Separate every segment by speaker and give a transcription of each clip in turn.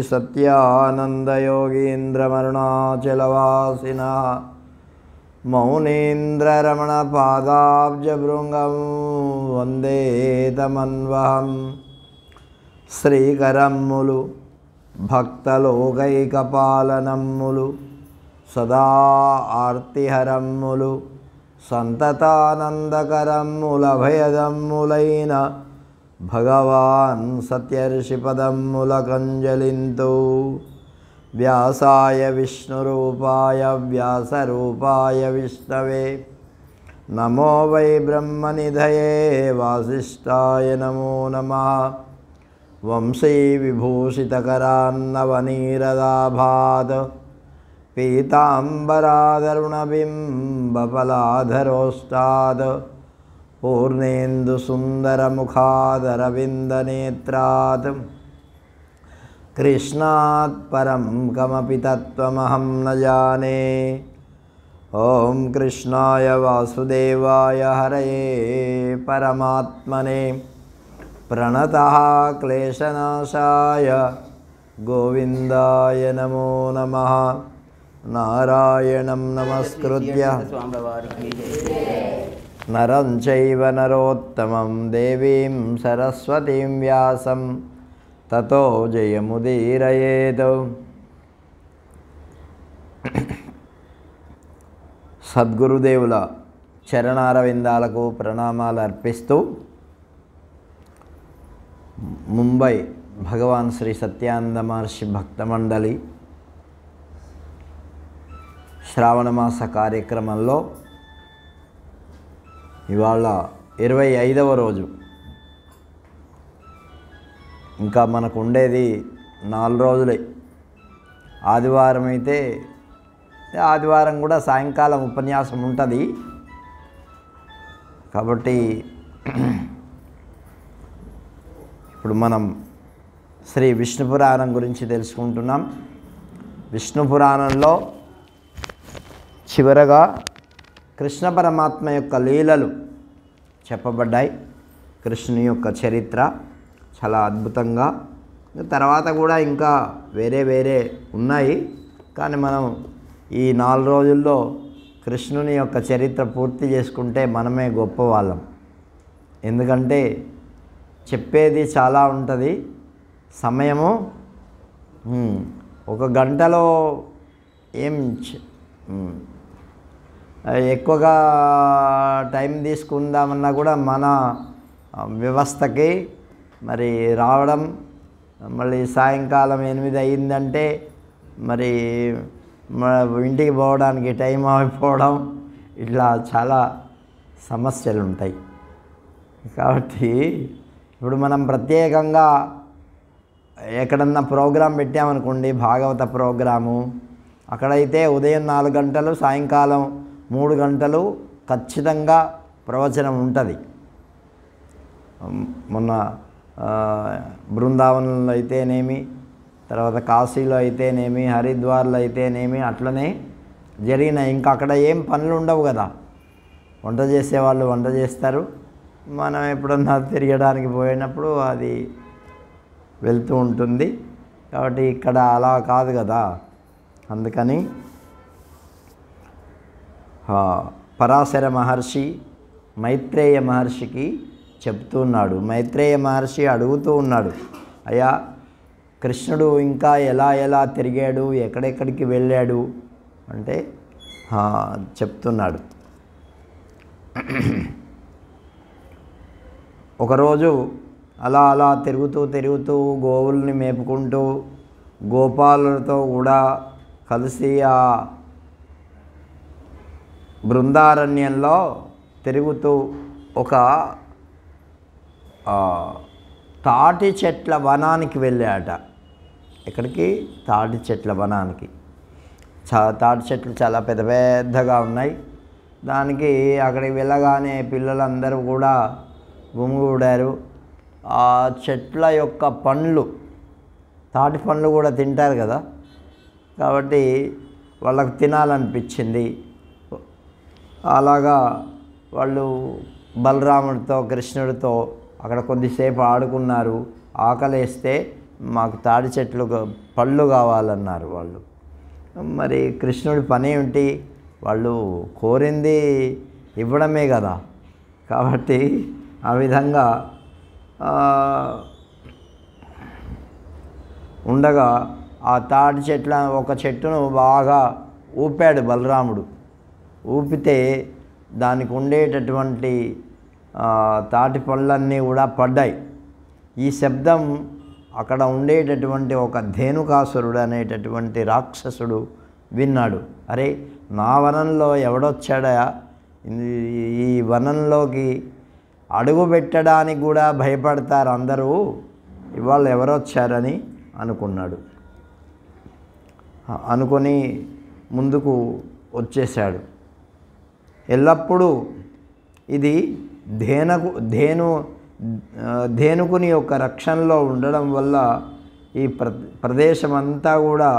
Speaker 1: सत्यानन्दयोगीन्द्रमरुणाचलवासिनः मौनीन्द्ररमणपादाब्जभृङ्गं वन्दे तमन्वहं श्रीकरम्मुलु भक्तलोकैकपालनम्मुलु सदा आर्तिहरम्मुलु संततानंदकरम्मुलभयदम्मुलैन भगवान् सत्यर्षिपदम्मुलकञ्जलिन्तु व्यासाय विष्णुरूपाय व्यासरूपाय विष्णवे नमो वै ब्रह्मनिधये वासिष्ठाय नमो नमः वंशी विभूषितकरान्नवनीरदाभात् पीताम्बरादरुणबिम्बफलाधरोष्टात् पूर्णेन्दुसुन्दरमुखादरविन्दनेत्रात् कृष्णात् परं कमपि तत्त्वमहं न जाने। ॐ कृष्णाय वासुदेवाय हरये परमात्मने प्रणतः क्लेशनाशाय गोविन्दाय नमो नमः। नारायणं नमस्कृत्य नरं चैव नरोत्तमं देवीं सरस्वतीं व्यासं ततो जयमुदीरयेत्। సద్గురుదేవుల చరణారవిందాలకు ప్రణామాలు అర్పిస్తూ ముంబై భగవాన్ శ్రీ సత్యానంద మహర్షి భక్త మండలి శ్రావణమాస కార్యక్రమంలో ఇవాళ 25వ రోజు. ఇంకా మనకు ఉండేది 4 రోజులే. ఆదివారం అయితే ఆదివారం కూడా సాయంకాలం ఉపన్యాసం ఉంటుంది కాబట్టి ఇప్పుడు మనం శ్రీ విష్ణు పురాణం గురించి తెలుసుకుంటున్నాం. విష్ణు పురాణంలో చివరగా కృష్ణ పరమాత్మ యొక్క లీలలు చెప్పబడ్డాయి. కృష్ణుని యొక్క చరిత్ర చాలా అద్భుతంగా, తర్వాత కూడా ఇంకా వేరే వేరే ఉన్నాయి. కానీ మనం ఈ 4 రోజుల్లో కృష్ణుని యొక్క చరిత్ర పూర్తి చేసుకుంటే మనమే గొప్పవాళ్ళం. ఎందుకంటే చెప్పేది చాలా ఉంటుంది. సమయము 1 గంటలో ఏం ఎక్కువగా టైం తీసుకుందామన్నా కూడా మన వ్యవస్థకి మరి రావడం, మళ్ళీ సాయంకాలం 8 అయిందంటే మరి ఇంటికి పోవడానికి టైం అయిపోవడం, ఇట్లా చాలా సమస్యలు ఉంటాయి. కాబట్టి ఇప్పుడు మనం ప్రత్యేకంగా ఎక్కడన్నా ప్రోగ్రాం పెట్టామనుకోండి, భాగవత ప్రోగ్రాము, అక్కడైతే ఉదయం 4 గంటలు, సాయంకాలం 3 గంటలు ఖచ్చితంగా ప్రవచనం ఉంటుంది. మొన్న బృందావనంలో అయితేనేమి, తర్వాత కాశీలో అయితేనేమి, హరిద్వార్లో అయితేనేమి అట్లనే జరిగిన. ఇంకా అక్కడ ఏం పనులు ఉండవు కదా, వంట చేసేవాళ్ళు వంట చేస్తారు, మనం ఎప్పుడన్నా తిరగడానికి పోయినప్పుడు అది వెళ్తూ ఉంటుంది. కాబట్టి ఇక్కడ అలా కాదు కదా. అందుకని పరాశర మహర్షి మైత్రేయ మహర్షికి చెప్తున్నాడు. మైత్రేయ మహర్షి అడుగుతూ ఉన్నాడు, అయ్యా కృష్ణుడు ఇంకా ఎలా ఎలా తిరిగాడు, ఎక్కడెక్కడికి వెళ్ళాడు అంటే చెప్తున్నాడు. ఒకరోజు అలా అలా తిరుగుతూ తిరుగుతూ గోవుల్ని మేపుకుంటూ గోపాలులతో కూడా కలిసి ఆ బృందారణ్యంలో తిరుగుతూ ఒక తాటి చెట్ల వనానికి వెళ్ళాట. ఎక్కడికి? తాటి చెట్ల వనానికి. తాటి చెట్లు చాలా పెద్ద పెద్దగా ఉన్నాయి. దానికి అక్కడికి వెళ్ళగానే పిల్లలందరూ కూడా గుమిగూడారు. ఆ చెట్ల యొక్క పండ్లు, తాటి పండ్లు కూడా తింటారు కదా, కాబట్టి వాళ్ళకు తినాలనిపించింది. అలాగా వాళ్ళు బలరాముడితో కృష్ణుడితో అక్కడ కొద్దిసేపు ఆడుకున్నారు. ఆకలేస్తే మాకు తాటి చెట్లు పళ్ళు కావాలన్నారు వాళ్ళు. మరి కృష్ణుడి పని ఏమిటి? వాళ్ళు కోరింది ఇవ్వడమే కదా. కాబట్టి ఆ విధంగా ఉండగా ఆ తాటి ఒక చెట్టును బాగా ఊపాడు బలరాముడు. ఊపితే దానికి ఉండేటటువంటి తాటి పళ్ళన్నీ కూడా పడ్డాయి. ఈ శబ్దం అక్కడ ఉండేటటువంటి ఒక ధేనుకాసురుడు అనేటటువంటి రాక్షసుడు విన్నాడు. అరే, నా వనంలో ఎవడొచ్చాడా? ఈ వనంలోకి అడుగు పెట్టడానికి కూడా భయపడతారు అందరూ, ఇవాళ ఎవరొచ్చారని అనుకున్నాడు. అనుకొని ముందుకు వచ్చేశాడు. ఎల్లప్పుడూ ఇది ధేనుకుని యొక్క రక్షణలో ఉండడం వల్ల ఈ ప్రదేశం అంతా కూడా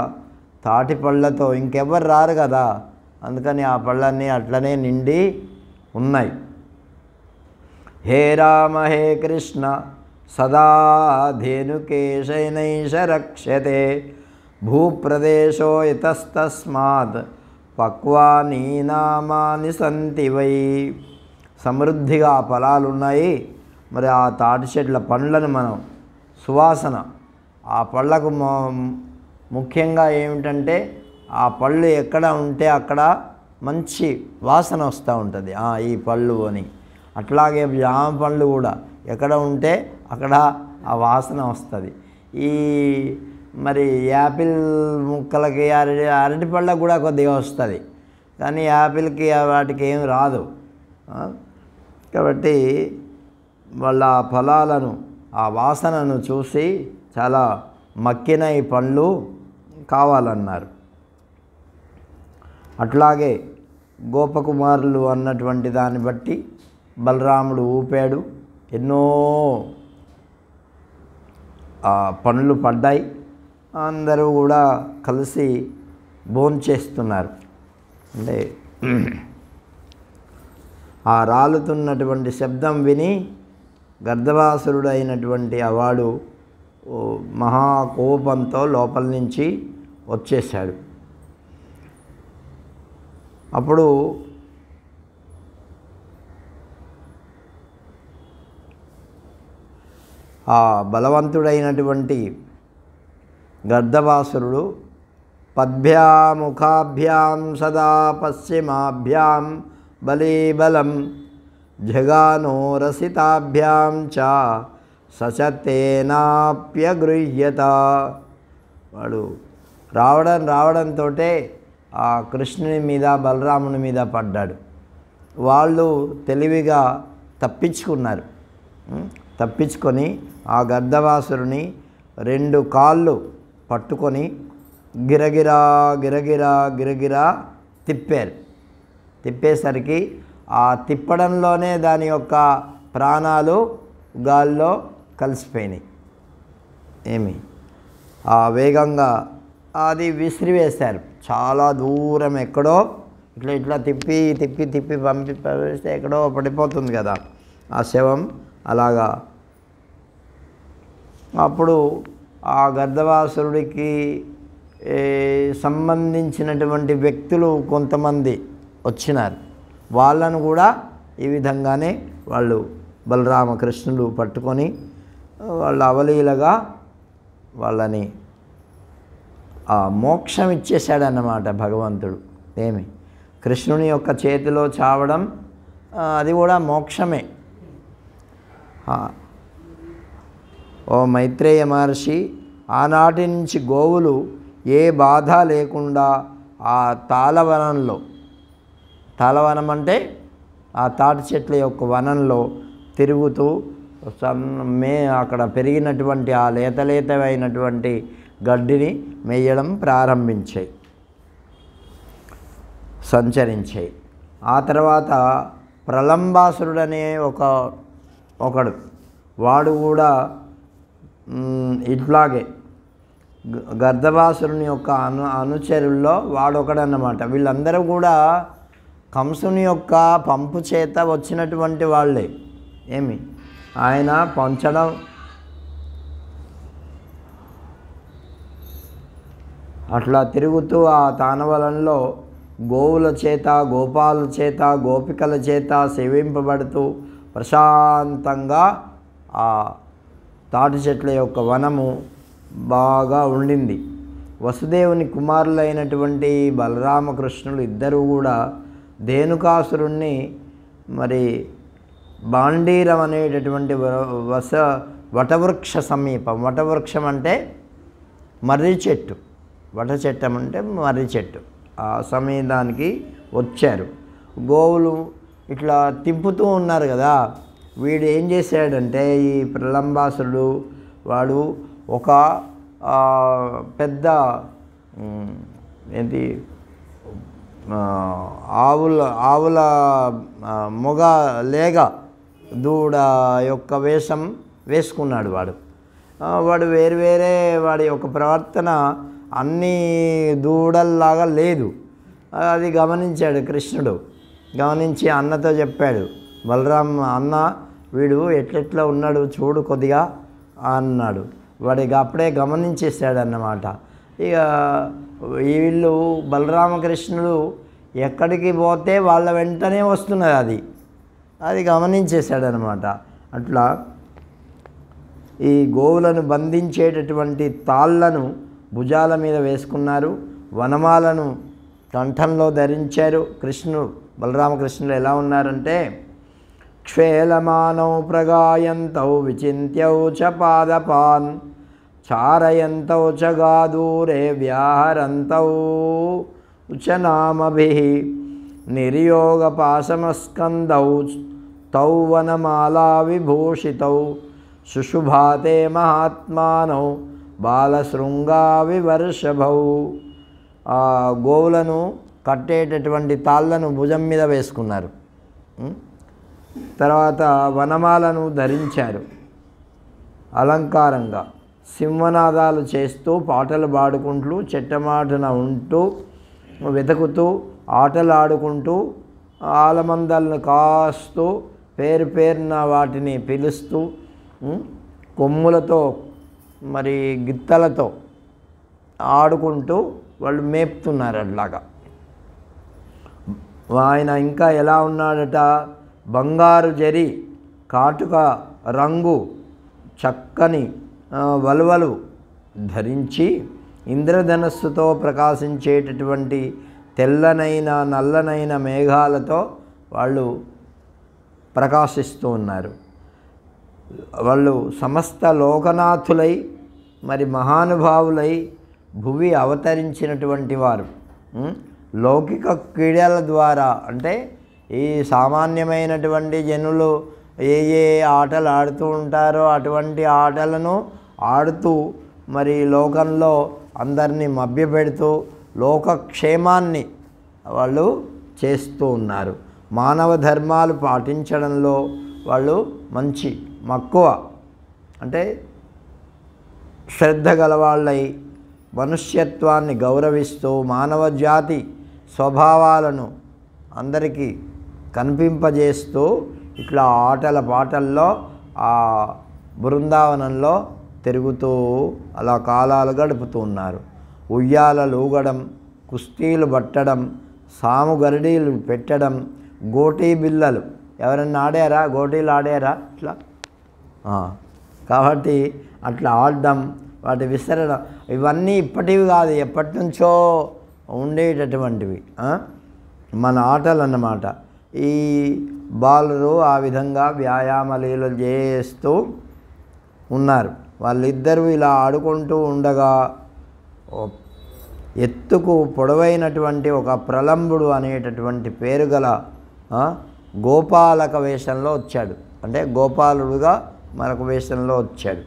Speaker 1: తాటి పళ్ళతో ఇంకెవ్వరు రారు కదా, అందుకని ఆ పళ్ళన్నీ అట్లనే నిండి ఉన్నాయి. హే రామ హే కృష్ణ సదా ధేనుకేశైనైష రక్ష్యతే భూప్రదేశో ఇతస్తస్మాత్ పక్వాని నామాని సంతి వై. సమృద్ధిగా ఆ ఫలాలు ఉన్నాయి. మరి ఆ తాటి చెట్ల పండ్లను మనం సువాసన, ఆ పళ్ళకు ముఖ్యంగా ఏమిటంటే ఆ పళ్ళు ఎక్కడ ఉంటే అక్కడ మంచి వాసన వస్తూ ఉంటుంది ఈ పళ్ళు అని. అట్లాగే జామ పళ్ళు కూడా ఎక్కడ ఉంటే అక్కడ ఆ వాసన వస్తుంది. ఈ మరి యాపిల్ ముక్కలకి అరటి పళ్ళకు కూడా కొద్దిగా వస్తుంది, కానీ యాపిల్కి వాటికి ఏం రాదు. కాబట్టి వాళ్ళ ఆ ఫలాలను, ఆ వాసనను చూసి చాలా మక్కిన ఈ పండ్లు కావాలన్నారు. అట్లాగే గోపకుమారులు అన్నటువంటి దాన్ని బట్టి బలరాముడు ఊపాడు. ఎన్నో పండ్లు పడ్డాయి. అందరూ కూడా కలిసి భోంచేస్తున్నారు. అంటే ఆ రాలుతున్నటువంటి శబ్దం విని గర్దభాసురుడు అయినటువంటి వాడు మహాకోపంతో లోపల నుంచి వచ్చేశాడు. అప్పుడు ఆ బలవంతుడైనటువంటి గర్దభాసురుడు పద్భ్యాముఖాభ్యాం సదా పశ్చిమాభ్యాం బలీబలం జగానో రసితాభ్యాం చ సచతేనాప్యగృహ్యత. వాడు రావడంతో ఆ కృష్ణుని మీద బలరాముని మీద పడ్డాడు. వాళ్ళు తెలివిగా తప్పించుకొని ఆ గర్దభాసురుని 2 కాళ్ళు పట్టుకొని గిరగిరా తిప్పేసరికి ఆ తిప్పడంలోనే దాని యొక్క ప్రాణాలు గాల్లో కలిసిపోయినాయి. ఆ వేగంగా అది విసిరివేశారు. చాలా దూరం ఎక్కడో ఇట్లా తిప్పి పంపిస్తే ఎక్కడో పడిపోతుంది కదా ఆ శవం, అలాగా. అప్పుడు ఆ గర్దభాసురుడికి సంబంధించినటువంటి వ్యక్తులు కొంతమంది వచ్చినారు. వాళ్ళను కూడా ఈ విధంగానే వాళ్ళు బలరామకృష్ణులు పట్టుకొని వాళ్ళు అవలీలగా వాళ్ళని మోక్షం ఇచ్చేశాడన్నమాట భగవంతుడు. కృష్ణుని యొక్క చేతిలో చావడం అది కూడా మోక్షమే. ఓ మైత్రేయ మహర్షి, ఆనాటి నుంచి గోవులు ఏ బాధ లేకుండా ఆ తాళవనం అంటే ఆ తాటి చెట్ల యొక్క వనంలో తిరుగుతూ అక్కడ పెరిగినటువంటి ఆ లేతమైనటువంటి గడ్డిని మేయడం సంచరించాయి. ఆ తర్వాత ప్రలంబాసురుడనే ఒకడు వాడు కూడా ఇట్లాగే గర్దభాసురుని యొక్క అనుచరుల్లో వాడొకడన్నమాట. వీళ్ళందరూ కూడా కంసుని యొక్క పంపు చేత వచ్చినటువంటి వాళ్ళే. ఆయన పంచడం అట్లా తిరుగుతూ ఆ తానవలంలో గోవుల చేత, గోపాల చేత, గోపికల చేత సేవింపబడుతూ ప్రశాంతంగా ఆ తాటి చెట్ల యొక్క వనము బాగా ఉండింది. వసుదేవుని కుమారులైనటువంటి బలరామకృష్ణులు ఇద్దరూ కూడా ధేనుకాసురుణ్ణి మరి బాండీరం అనేటటువంటి వటవృక్ష సమీపం, వటవృక్షం అంటే మర్రి చెట్టు, వట చెట్టం అంటే మర్రి చెట్టు, ఆ సమీపానికి వచ్చారు. గోవులు ఇట్లా తిప్పుతూ ఉన్నారు కదా. వీడు ఏం చేశాడంటే ఈ ప్రలంబాసురుడు వాడు ఒక పెద్ద ఏంటి ఆవుల మొగ లేగ దూడ యొక్క వేషం వేసుకున్నాడు. వాడు వేరే వాడి యొక్క ప్రవర్తన అన్ని దూడల్లాగా లేదు. అది గమనించాడు కృష్ణుడు. గమనించి అన్నతో చెప్పాడు, బలరాం అన్న వీడు ఎట్లెట్లా ఉన్నాడు చూడు కొద్దిగా అన్నాడు. వాడికి అప్పుడే గమనించేశాడు అన్నమాట. ఇక వీళ్ళు బలరామకృష్ణుడు ఎక్కడికి పోతే వాళ్ళ వెంటనే వస్తున్నది, అది గమనించేశాడనమాట. అట్లా ఈ గోవులను బంధించేటటువంటి తాళ్ళను భుజాల మీద వేసుకున్నారు, వనమాలను కంఠంలో ధరించారు. బలరామకృష్ణులు ఎలా ఉన్నారంటే క్షేళమానౌ ప్రగాయంతౌ విచింత్యౌ చ పాదపాన్ చారయంతౌ చ గాదూరే వ్యాహరంతౌ చ నామభిః నిర్యోగపాశమస్కందౌ తౌ వనమాలా విభూషితౌ శుశుభాతే మహాత్మానౌ బాలశృంగా వివర్షభౌ. ఆ గోవులను కట్టేటటువంటి తాళ్ళను భుజం మీద వేసుకున్నారు. తర్వాత వనమాలను ధరించారు. అలంకారంగా సింహనాదాలు చేస్తూ పాటలు పాడుకుంటూ చెట్టమాటన ఉంటూ వెతుకుతూ ఆటలు ఆడుకుంటూ ఆలమందలను కాస్తూ పేరున వాటిని పిలుస్తూ కొమ్ములతో మరి గిత్తలతో ఆడుకుంటూ వాళ్ళు మేపుతున్నారు. అట్లాగా ఆయన ఇంకా ఎలా ఉన్నాడట, బంగారు జరి కాటుక రంగు చక్కని వలువలు ధరించి ఇంద్రధనస్సుతో ప్రకాశించేటటువంటి తెల్లనైన నల్లనైన మేఘాలతో వాళ్ళు ప్రకాశిస్తూ ఉన్నారు. వాళ్ళు సమస్త లోకనాథులై మరి మహానుభావులై భువి అవతరించినటువంటి వారు. లౌకిక క్రీడల ద్వారా అంటే ఈ సామాన్యమైనటువంటి జనులు ఏ ఆటలు ఆడుతూ ఉంటారో అటువంటి ఆటలను ఆడుతూ మరి లోకంలో అందరినీ మభ్యపెడుతూ లోకక్షేమాన్ని వాళ్ళు చేస్తూ ఉన్నారు. మానవ ధర్మాలు పాటించడంలో వాళ్ళు మంచి మక్కువ అంటే శ్రద్ధ గలవాళ్ళై మనుష్యత్వాన్ని గౌరవిస్తూ మానవ జాతి స్వభావాలను అందరికీ కనిపింపజేస్తూ ఇట్లా ఆటల పాటల్లో ఆ బృందావనంలో తిరుగుతూ అలా కాలాలు గడుపుతూ ఉన్నారు. ఉయ్యాలలు ఊగడం, కుస్తీలు పట్టడం, సాము గరడీలు పెట్టడం, గోటీ బిళ్ళలు ఎవరన్నా ఆడారా? గోటీలు ఆడారా? ఇట్లా కాబట్టి అట్లా ఆడడం, వాటి విసరణ ఇవన్నీ ఇప్పటివి కాదు, ఎప్పటి నుంచో ఉండేటటువంటివి మన ఆటలు అన్నమాట. ఈ బాలురు ఆ విధంగా వ్యాయామ లీలలు చేస్తూ ఉన్నారు. వాళ్ళిద్దరూ ఇలా ఆడుకుంటూ ఉండగా ఎత్తుకు పొడవైనటువంటి ఒక ప్రలంబుడు అనేటటువంటి పేరు గల గోపాలక వేషంలో వచ్చాడు. అంటే గోపాలుడుగా మరొక వేషంలో వచ్చాడు.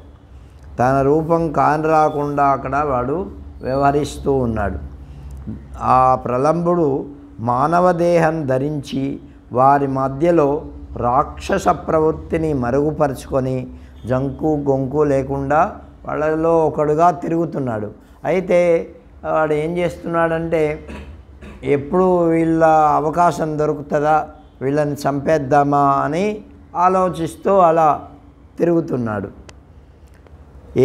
Speaker 1: తన రూపం కానరాకుండా అక్కడ వాడు వ్యవహరిస్తూ ఉన్నాడు. ఆ ప్రలంబుడు మానవ దేహం ధరించి వారి మధ్యలో రాక్షస ప్రవృత్తిని మరుగుపరుచుకొని జంకు గొంకు లేకుండా వాళ్ళలో ఒకడుగా తిరుగుతున్నాడు. అయితే వాడు ఏం చేస్తున్నాడంటే ఎప్పుడు వీళ్ళ అవకాశం దొరుకుతుందా, వీళ్ళని చంపేద్దామా అని ఆలోచిస్తూ అలా తిరుగుతున్నాడు.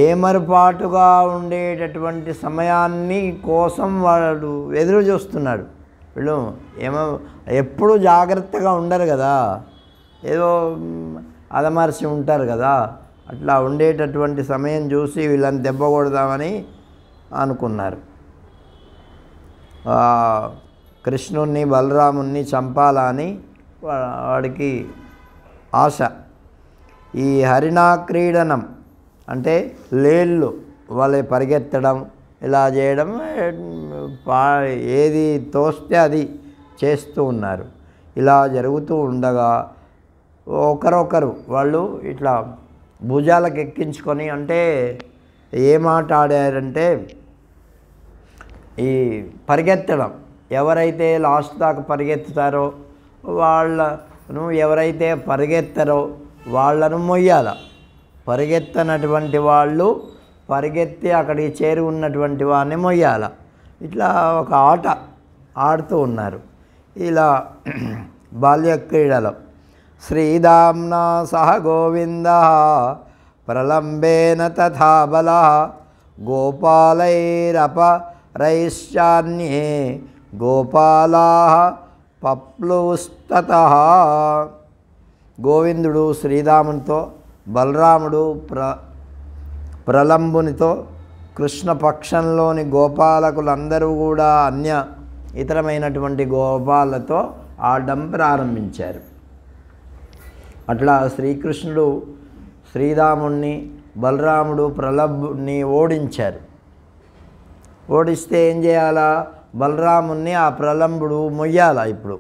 Speaker 1: ఏమరుపాటుగా ఉండేటటువంటి సమయాన్ని కోసం వాడు ఎదురు చూస్తున్నాడు. వీళ్ళు ఎప్పుడు జాగ్రత్తగా ఉండరు కదా, ఏదో అదమర్చి ఉంటారు కదా, అట్లా ఉండేటటువంటి సమయం చూసి వీళ్ళని దెబ్బ కొడదామని అనుకున్నారు. కృష్ణుణ్ణి బలరాముణ్ణి చంపాలని వాడికి ఆశ. ఈ హరిణా క్రీడనం అంటే లేళ్ళు వాళ్ళే పరిగెత్తడం, ఇలా చేయడం, ఏది తోస్తే అది చేస్తూ ఉన్నారు. ఇలా జరుగుతూ ఉండగా ఒకరొకరు వాళ్ళు ఇట్లా భుజాలకు ఎక్కించుకొని, అంటే ఏ మాట ఆడారంటే ఈ పరిగెత్తడం, ఎవరైతే లాస్ట్ దాకా పరిగెత్తుతారో వాళ్ళను, ఎవరైతే పరిగెత్తరో వాళ్ళను మొయ్యాల. పరిగెత్తనటువంటి వాళ్ళు పరిగెత్తి అక్కడికి చేరి ఉన్నటువంటి వాడిని మొయ్యాల. ఇట్లా ఒక ఆట ఆడుతూ ఉన్నారు. ఇలా బాల్య క్రీడలో శ్రీదామ్నా సహ గోవింద ప్రలంబేన తథా బలః గోపాలైరపరైశ్చాన్యే గోపాలాః పప్లుస్తతః. గోవిందుడు శ్రీరామునితో, బలరాముడు ప్రలంబునితో, కృష్ణ పక్షంలోని గోపాలకులందరూ కూడా ఇతరమైనటువంటి గోపాలతో ఆడడం ప్రారంభించారు. అట్లా శ్రీకృష్ణుడు శ్రీరాముణ్ణి, బలరాముడు ప్రలంబుని ఓడించారు. ఓడిస్తే ఏం చేయాలా? బలరాముణ్ణి ఆ ప్రలంబుడు మొయ్యాలా. ఇప్పుడు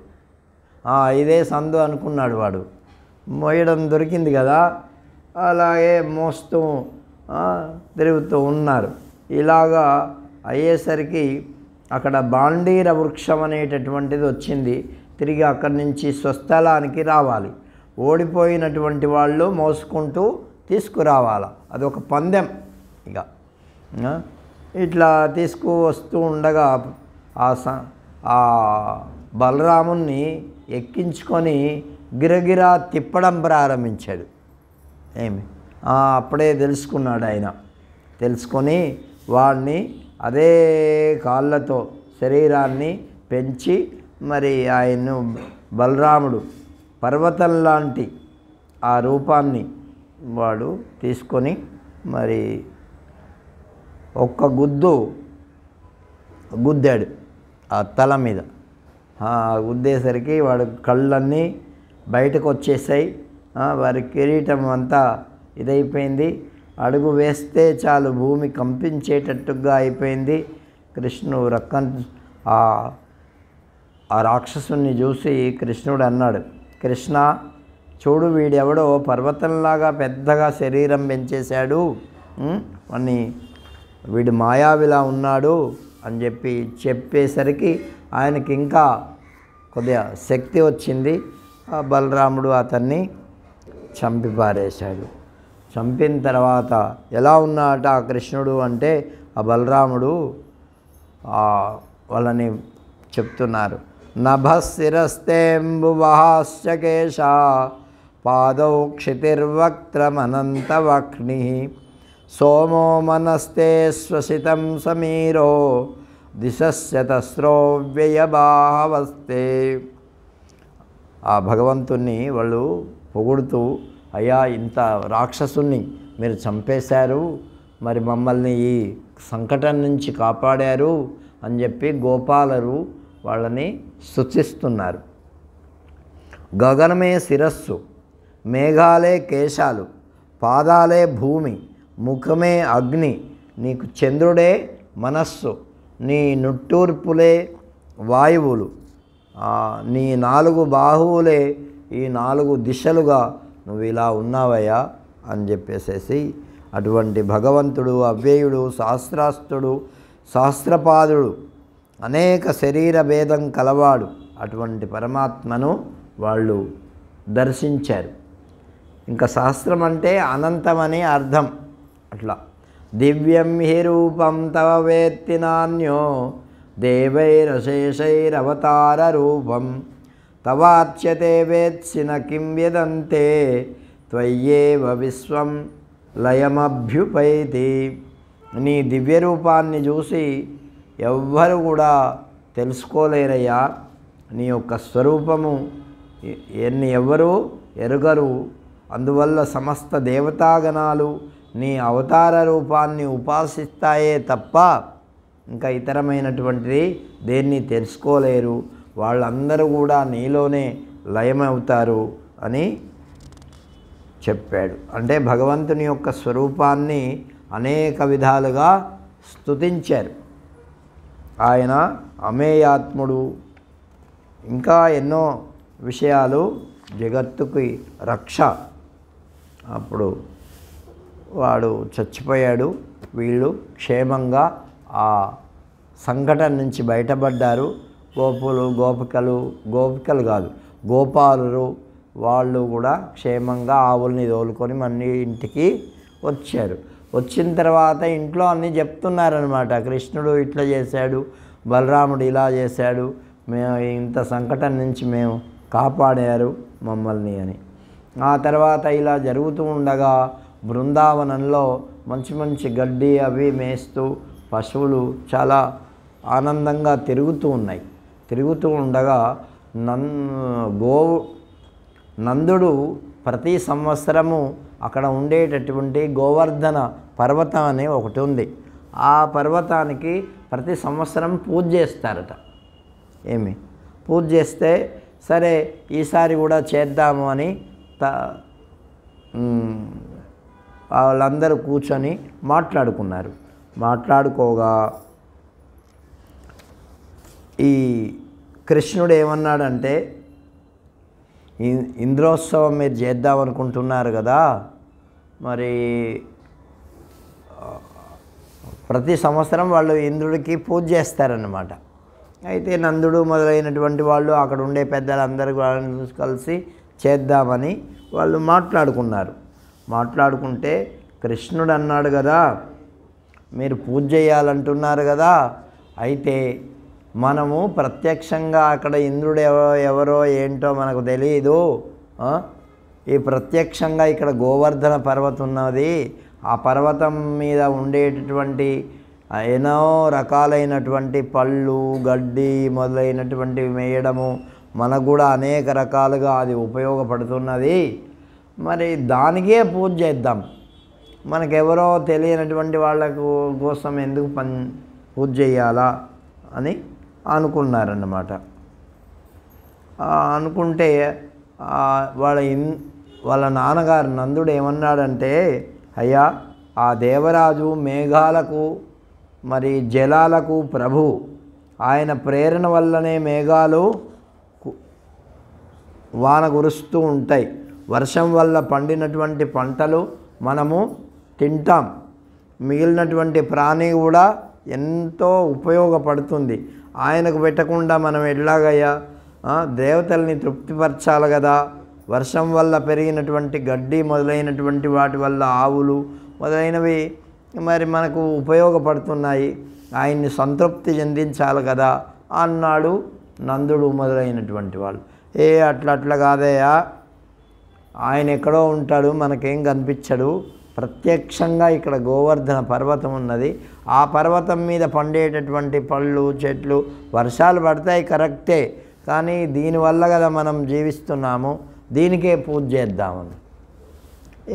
Speaker 1: ఇదే సందు అనుకున్నాడు వాడు, మొయ్యడం దొరికింది కదా, అలాగే మోస్తూ తిరుగుతూ ఉన్నారు. ఇలాగా అయ్యేసరికి అక్కడ బాండీర వృక్షం అనేటటువంటిది వచ్చింది. తిరిగి అక్కడి నుంచి స్వస్థలానికి రావాలి. ఓడిపోయినటువంటి వాళ్ళు మోసుకుంటూ తీసుకురావాలి. అదొక పందెం. ఇక ఇట్లా తీసుకువస్తూ ఉండగా ఆ బలరాముణ్ణి ఎక్కించుకొని గిరగిరా తిప్పడం ప్రారంభించాడు. అప్పుడే తెలుసుకున్నాడు ఆయన. తెలుసుకొని వాడిని అదే కాళ్ళతో శరీరాన్ని పెంచి మరి ఆయన్ను బలరాముడు పర్వతం లాంటి ఆ రూపాన్ని వాడు తీసుకొని మరి ఒక్క గుద్దాడు ఆ తల మీద. గుద్దేసరికి వాడు కళ్ళన్నీ బయటకు వచ్చేసాయి. వారి కిరీటం అంతా ఇదైపోయింది. అడుగు వేస్తే చాలు భూమి కంపించేటట్టుగా అయిపోయింది. కృష్ణుడు ఆ రాక్షసుని చూసి కృష్ణుడు అన్నాడు, కృష్ణ చూడు, వీడెవడో పర్వతంలాగా పెద్దగా శరీరం పెంచేశాడు, వీడు మాయావిలా ఉన్నాడు అని చెప్పేసరికి ఆయనకి ఇంకా కొద్దిగా శక్తి వచ్చింది. ఆ బలరాముడు అతన్ని చంపిపారేశాడు. చంపిన తర్వాత ఎలా ఉన్నాడట ఆ కృష్ణుడు అంటే, ఆ బలరాముడు వాళ్ళని చెప్తున్నారు, నభశిరస్తేంబువహాశ్చ కేశ పాదౌ క్షితిర్వక్త్రమనంతవక్ని సోమో మనస్తే శ్వసితం సమీరో దిశస్యతస్రో వ్యయభావస్తే. ఆ భగవంతుణ్ణి వాళ్ళు పొగుడుతూ, అయ్యా ఇంత రాక్షసుని మీరు చంపేశారు, మరి మమ్మల్ని ఈ సంకటం నుంచి కాపాడారు అని చెప్పి గోపాలరు వాళ్ళని స్తుతిస్తున్నారు. గగనమే శిరస్సు, మేఘాలే కేశాలు, పాదాలే భూమి, ముఖమే అగ్ని, నీకు చంద్రుడే మనస్సు, నీ నుట్టూర్పులే వాయువులు, నీ 4 బాహువులే ఈ 4 దిశలుగా నువ్వు ఇలా ఉన్నావయ్యా అని చెప్పేసేసి అటువంటి భగవంతుడు, అవ్యయుడు, శాస్త్రాస్తుడు, శాస్త్రపాదుడు, అనేక శరీర భేదం కలవాడు అటువంటి పరమాత్మను వాళ్ళు దర్శించారు. ఇంకా శాస్త్రం అంటే అనంతమని అర్థం. అట్లా దివ్యం హి రూపం తవ వేత్తి నాన్యో దేవైరశేషైరవతార రూపం తవాచ్యతే వేత్సిన కిం వ్యదంతే త్వయ్యేవ విశ్వం లయమభ్యుపైతి. నీ దివ్య రూపాన్ని చూసి ఎవ్వరు కూడా తెలుసుకోలేరయ్యా. నీ యొక్క స్వరూపము ఎవ్వరూ ఎరుగరు. అందువల్ల సమస్త దేవతాగణాలు నీ అవతార రూపాన్ని ఉపాసిస్తాయే తప్ప ఇంకా ఇతరమైనటువంటిది దేన్ని తెలుసుకోలేరు. వాళ్ళందరూ కూడా నీలోనే లయమవుతారు అని చెప్పాడు. అంటే భగవంతుని యొక్క స్వరూపాన్ని అనేక విధాలుగా స్తుతించారు. ఆయన అమేయాత్ముడు, ఇంకా ఎన్నో విషయాలు, జగత్తుకి రక్ష. అప్పుడు వాడు చచ్చిపోయాడు, వీళ్ళు క్షేమంగా ఆ సంఘటన నుంచి బయటపడ్డారు. గోపికలు కాదు, గోపాలురు వాళ్ళు కూడా క్షేమంగా ఆవుల్ని తోలుకొని మళ్ళీ ఇంటికి వచ్చారు. వచ్చిన తర్వాత ఇంట్లో అన్నీ చెప్తున్నారనమాట. కృష్ణుడు ఇట్లా చేశాడు, బలరాముడు ఇలా చేశాడు, మేము ఇంత సంకటం నుంచి మేము కాపాడారు మమ్మల్ని అని. ఆ తర్వాత ఇలా జరుగుతూ ఉండగా బృందావనంలో మంచి మంచి గడ్డి అవి మేస్తూ పశువులు చాలా ఆనందంగా తిరుగుతూ ఉన్నాయి. తిరుగుతూ ఉండగా నందుడు ప్రతి సంవత్సరము అక్కడ ఉండేటటువంటి గోవర్ధన పర్వతం అనే ఒకటి ఉంది. ఆ పర్వతానికి ప్రతి సంవత్సరం పూజ చేస్తారట. పూజ చేస్తే సరే ఈసారి కూడా చేద్దాము అని వాళ్ళందరూ కూర్చొని మాట్లాడుకున్నారు. మాట్లాడుకోగా ఈ కృష్ణుడు ఏమన్నాడంటే, ఇంద్రోత్సవం మీరు చేద్దామనుకుంటున్నారు కదా, మరి ప్రతి సంవత్సరం వాళ్ళు ఇంద్రుడికి పూజ చేస్తారన్నమాట. అయితే నందుడు మొదలైనటువంటి వాళ్ళు అక్కడ ఉండే పెద్దలందరూ కలిసి చేద్దామని వాళ్ళు మాట్లాడుకున్నారు. మాట్లాడుకుంటే కృష్ణుడు అన్నాడు కదా, మీరు పూజ చేయాలంటున్నారు కదా, అయితే మనము ప్రత్యక్షంగా అక్కడ ఇంద్రుడు ఎవరో ఏంటో మనకు తెలియదు. ఈ ప్రత్యక్షంగా ఇక్కడ గోవర్ధన పర్వతం ఉన్నది. ఆ పర్వతం మీద ఉండేటటువంటి ఎన్నో రకాలైనటువంటి పళ్ళు గడ్డి మొదలైనటువంటివి మేయడము మనకు కూడా అనేక రకాలుగా అది ఉపయోగపడుతున్నది. మరి దానికే పూజ చేద్దాం. మనకెవరో తెలియనటువంటి వాళ్ళకు కోసం ఎందుకు పూజ చేయాలా అని అనుకున్నారన్నమాట. అనుకుంటే వాళ్ళ నాన్నగారు నందుడు ఏమన్నాడంటే, అయ్యా ఆ దేవరాజు మేఘాలకు మరి జలాలకు ప్రభు, ఆయన ప్రేరణ వల్లనే మేఘాలు వాన కురుస్తూ ఉంటాయి. వర్షం వల్ల పండినటువంటి పంటలు మనము తింటాం. మిగిలినటువంటి ప్రాణి కూడా ఎంతో ఉపయోగపడుతుంది. ఆయనకు పెట్టకుండా మనం ఎట్లాగయ్యా దేవతల్ని తృప్తిపరచాలి కదా. వర్షం వల్ల పెరిగినటువంటి గడ్డి మొదలైనటువంటి వాటి వల్ల ఆవులు మొదలైనవి మరి మనకు ఉపయోగపడుతున్నాయి. ఆయన్ని సంతృప్తి చెందించాలి కదా అన్నాడు నందుడు మొదలైనటువంటి వాళ్ళు. అట్లా కాదయ్యా, ఆయన ఎక్కడో ఉంటాడు, మనకేం కనిపించడు. ప్రత్యక్షంగా ఇక్కడ గోవర్ధన పర్వతం ఉన్నది. ఆ పర్వతం మీద పండేటటువంటి పళ్ళు చెట్లు వర్షాలు పడతాయి కరెక్టే, కానీ దీనివల్ల కదా మనం జీవిస్తున్నాము, దీనికే పూజ చేద్దామని.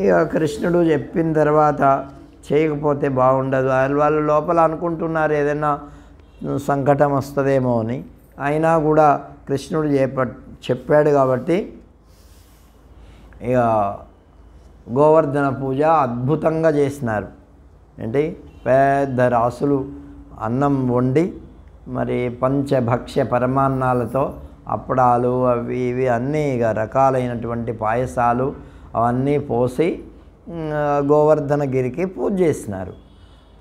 Speaker 1: ఇక కృష్ణుడు చెప్పిన తర్వాత చేయకపోతే బాగుండదు. వాళ్ళు లోపల అనుకుంటున్నారు ఏదైనా సంకటం వస్తుందేమో అని. అయినా కూడా కృష్ణుడు చెప్పాడు కాబట్టి ఇక గోవర్ధన పూజ అద్భుతంగా చేసినారు. ఏంటి పెద్ద రాసులు అన్నం వండి మరి పంచభక్ష్య పరమాన్నాలతో అప్పడాలు అవి ఇవి అన్నీ ఇక రకాలైనటువంటి పాయసాలు అవన్నీ పోసి గోవర్ధనగిరికి పూజ చేసినారు.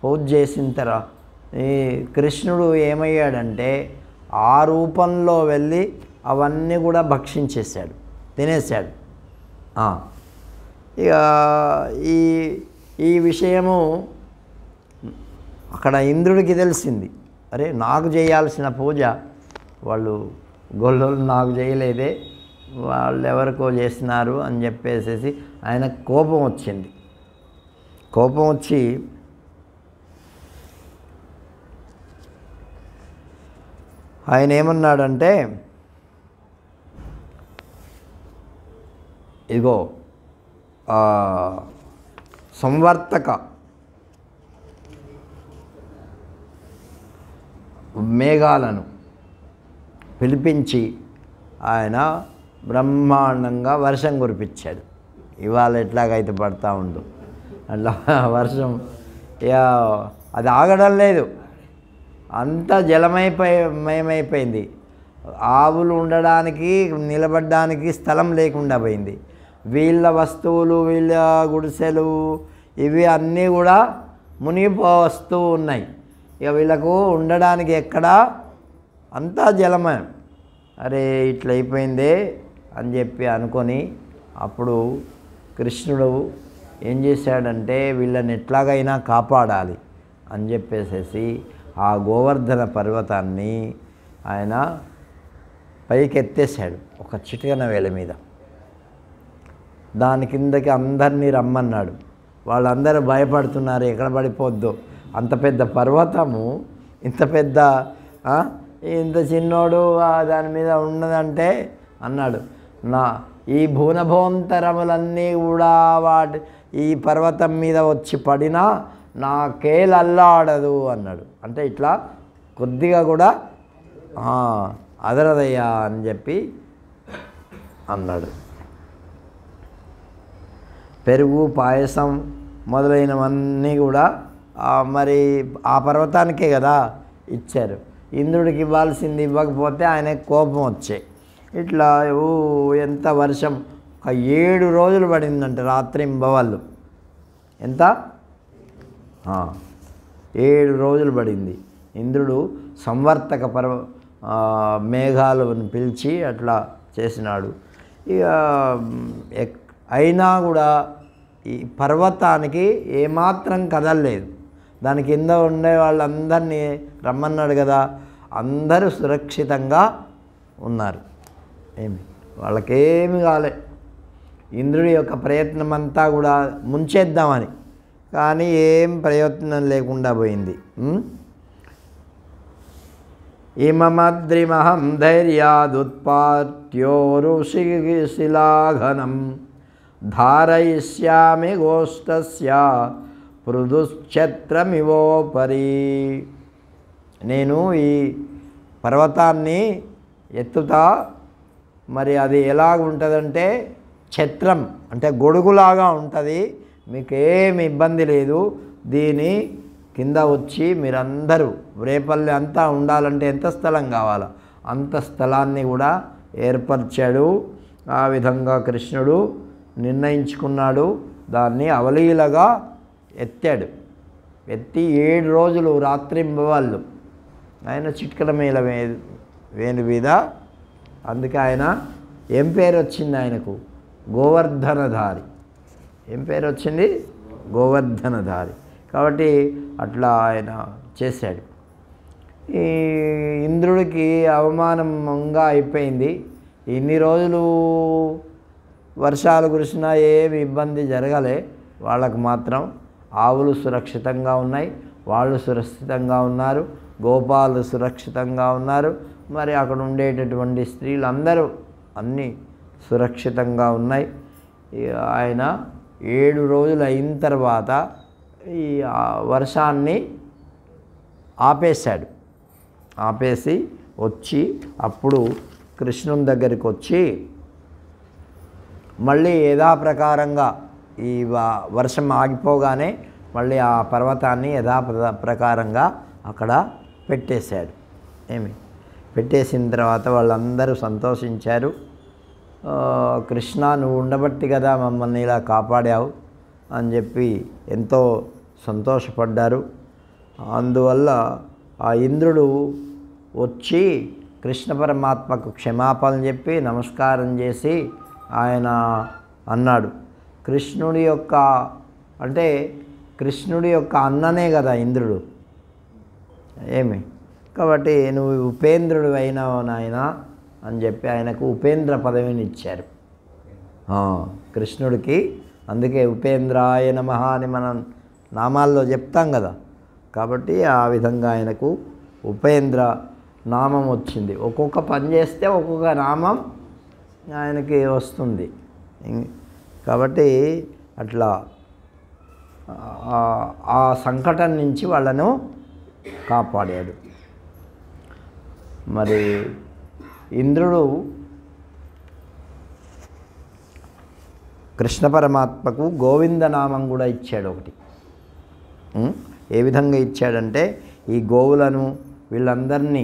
Speaker 1: పూజ చేసిన తర్వాత ఈ కృష్ణుడు ఏమయ్యాడంటే ఆ రూపంలో వెళ్ళి అవన్నీ కూడా భక్షించేశాడు, తినేశాడు. ఇక ఈ విషయము అక్కడ ఇంద్రుడికి తెలిసింది. అరే, నాకు చేయాల్సిన పూజ వాళ్ళు గొల్లోళ్ళు నాకు చేయలేదే, వాళ్ళు ఎవరికో చేసినారు అని చెప్పేసి ఆయన కోపం వచ్చింది. కోపం వచ్చి ఆయన ఏమన్నాడంటే, ఇదిగో సంవర్తక మేఘాలను పిలిపించి ఆయన బ్రహ్మాండంగా వర్షం కురిపించాడు. ఇవాళ ఎట్లాగైతే పడతా ఉండు అట్లా వర్షం ఇక అది ఆగడం లేదు, అంతా జలమయమైపోయింది. ఆవులు ఉండడానికి నిలబడడానికి స్థలం లేకుండా పోయింది. వీళ్ళ వస్తువులు, వీళ్ళ గుడిసెలు ఇవి అన్నీ కూడా మునిగిపోస్తూ ఉన్నాయి. ఇక వీళ్ళకు ఉండడానికి ఎక్కడా అంతా జలమయం. అరే ఇట్లా అయిపోయిందే అని చెప్పి అనుకొని అప్పుడు కృష్ణుడు ఏం చేశాడంటే వీళ్ళని ఎట్లాగైనా కాపాడాలి అని చెప్పేసేసి ఆ గోవర్ధన పర్వతాన్ని ఆయన పైకెత్తేసాడు ఒక చిటికన వేల మీద. దాని కిందకి అందరినీ రమ్మన్నాడు. వాళ్ళందరూ భయపడుతున్నారు, ఎక్కడ పడిపోద్దో. అంత పెద్ద పర్వతము, ఇంత పెద్ద ఇంత చిన్నోడు దాని మీద ఉన్నదంటే అన్నాడు, ఈ భువనభోంతరములన్నీ కూడా ఈ పర్వతం మీద వచ్చి పడినా నాకేలు అల్లాడదు అన్నాడు. అంటే ఇట్లా కొద్దిగా కూడా అదరదయ్యా అని చెప్పి అన్నాడు. పెరుగు, పాయసం మొదలైనవన్నీ కూడా మరి ఆ పర్వతానికే కదా ఇచ్చారు. ఇంద్రుడికి ఇవ్వాల్సింది ఇవ్వకపోతే ఆయనకు కోపం వచ్చాయి. ఇట్లా ఎంత వర్షం, ఒక 7 రోజులు పడిందంట రాత్రింబవళ్ళు. ఎంత? 7 రోజులు పడింది. ఇంద్రుడు సంవర్తక మేఘాలను పిలిచి అట్లా చేసినాడు. ఇక అయినా కూడా ఈ పర్వతానికి ఏమాత్రం కదలలేదు. దాని కింద ఉండే వాళ్ళందరినీ రమ్మన్నాడు కదా, అందరూ సురక్షితంగా ఉన్నారు. వాళ్ళకేమి కాలే. ఇంద్రుడి యొక్క ప్రయత్నం అంతా కూడా ముంచేద్దామని, కానీ ఏం ప్రయత్నం లేకుండా పోయింది. ఇమమద్రిమహం ధైర్యాదుత్పాట్యోరుశిలాఘనం ధారయిష్యామి గోష్టస్య పృదుశ్ఛత్రమివోపరి. నేను ఈ పర్వతాన్ని ఎత్తుతా, మరి అది ఎలాగ ఉంటుందంటే ఛత్రం అంటే గొడుగులాగా ఉంటుంది, మీకేమి ఇబ్బంది లేదు. దీని కింద వచ్చి మీరందరూ రేపల్లి అంతా ఉండాలంటే ఎంత స్థలం కావాలో అంత స్థలాన్ని కూడా ఏర్పరిచాడు. ఆ విధంగా కృష్ణుడు నిర్ణయించుకున్నాడు. దాన్ని అవలీలగా ఎత్తాడు. ఎత్తి 7 రోజులు రాత్రింబవళ్ళు ఆయన చిట్కల మేల వేణు మీద. అందుకే ఆయన ఏం పేరు వచ్చింది ఆయనకు? గోవర్ధనధారి. ఏం పేరు వచ్చింది? గోవర్ధనధారి. కాబట్టి అట్లా ఆయన చేశాడు. ఈ ఇంద్రుడికి అవమానంగా అయిపోయింది. ఇన్ని రోజులు వర్షాలు కురిసినా ఏమి ఇబ్బంది జరగలే. వాళ్ళకు మాత్రం ఆవులు సురక్షితంగా ఉన్నాయి, వాళ్ళు సురక్షితంగా ఉన్నారు, గోపాలు సురక్షితంగా ఉన్నారు. మరి అక్కడ ఉండేటటువంటి స్త్రీలందరూ అన్నీ సురక్షితంగా ఉన్నాయి. ఆయన 7 రోజులు అయిన తర్వాత ఈ వర్షాన్ని ఆపేశాడు. ఆపేసి వచ్చి అప్పుడు కృష్ణుని దగ్గరికి వచ్చి మళ్ళీ యథాప్రకారంగా ఈ వర్షం ఆగిపోగానే మళ్ళీ ఆ పర్వతాన్ని యథాప్రకారంగా అక్కడ పెట్టేశాడు. పెట్టేసిన తర్వాత వాళ్ళందరూ సంతోషించారు. కృష్ణ, నువ్వు ఉండబట్టి కదా మమ్మల్ని ఇలా కాపాడావు అని చెప్పి ఎంతో సంతోషపడ్డారు. అందువల్ల ఆ ఇంద్రుడు వచ్చి కృష్ణ పరమాత్మకు క్షమాపణ చెప్పి నమస్కారం చేసి ఆయన అన్నాడు, కృష్ణుడి యొక్క అంటే కృష్ణుడి యొక్క అన్ననే కదా ఇంద్రుడు. కాబట్టి నువ్వు ఉపేంద్రుడు అయినావు నాయన అని చెప్పి ఆయనకు ఉపేంద్ర పదవిని ఇచ్చారు కృష్ణుడికి. అందుకే ఉపేంద్రాయ నమః అని మనం నామాల్లో చెప్తాం కదా. కాబట్టి ఆ విధంగా ఆయనకు ఉపేంద్ర నామం వచ్చింది. ఒక్కొక్క పని చేస్తే ఒక్కొక్క నామం ఆయనకి వస్తుంది. కాబట్టి అట్లా ఆ సంకటం నుంచి వాళ్ళను కాపాడాడు. మరి ఇంద్రుడు కృష్ణ పరమాత్మకు గోవిందనామం కూడా ఇచ్చాడు ఒకటి. ఏ విధంగా ఇచ్చాడంటే ఈ గోవులను వీళ్ళందరినీ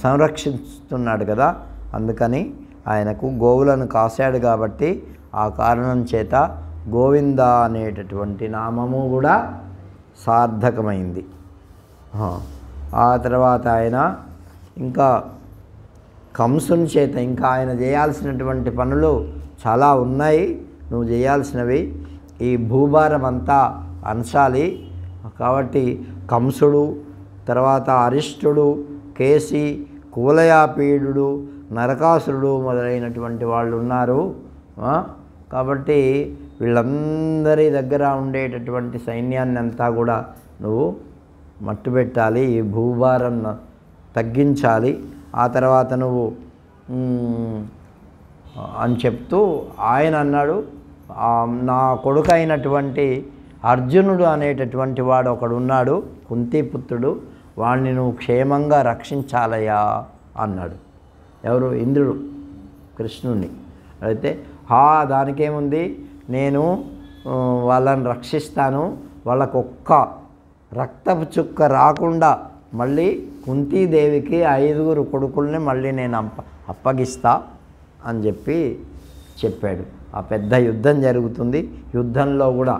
Speaker 1: సంరక్షిస్తున్నాడు కదా, అందుకని ఆయనకు గోవులను కాశాడు కాబట్టి ఆ కారణం చేత గోవింద అనేటటువంటి నామము కూడా సార్థకమైంది. ఆ తర్వాత ఆయన ఇంకా కంసుని చేత ఇంకా ఆయన చేయాల్సినటువంటి పనులు చాలా ఉన్నాయి. నువ్వు చేయాల్సినవి ఈ భూభారం అంతా అంచాలి. కాబట్టి కంసుడు, తర్వాత అరిష్టుడు, కేసి, కువలయాపీడు, నరకాసురుడు మొదలైనటువంటి వాళ్ళు ఉన్నారు. కాబట్టి వీళ్ళందరి దగ్గర ఉండేటటువంటి సైన్యాన్ని అంతా కూడా నువ్వు మట్టుబెట్టాలి, ఈ భూభారం తగ్గించాలి. ఆ తర్వాత నువ్వు అని చెప్తూ ఆయన అన్నాడు, నా కొడుకు అయినటువంటి అర్జునుడు అనేటటువంటి వాడు ఒకడు ఉన్నాడు, కుంతిపుత్రుడు, వాడిని నువ్వు క్షేమంగా రక్షించాలయ్యా అన్నాడు. ఎవరు? ఇంద్రుడు కృష్ణుణ్ణి. అయితే దానికేముంది, నేను వాళ్ళని రక్షిస్తాను, వాళ్ళకు ఒక్క రక్తపు చుక్క రాకుండా మళ్ళీ కుంతీదేవికి 5 కొడుకుల్ని మళ్ళీ నేను అప్పగిస్తా అని చెప్పాడు. ఆ పెద్ద యుద్ధం జరుగుతుంది. యుద్ధంలో కూడా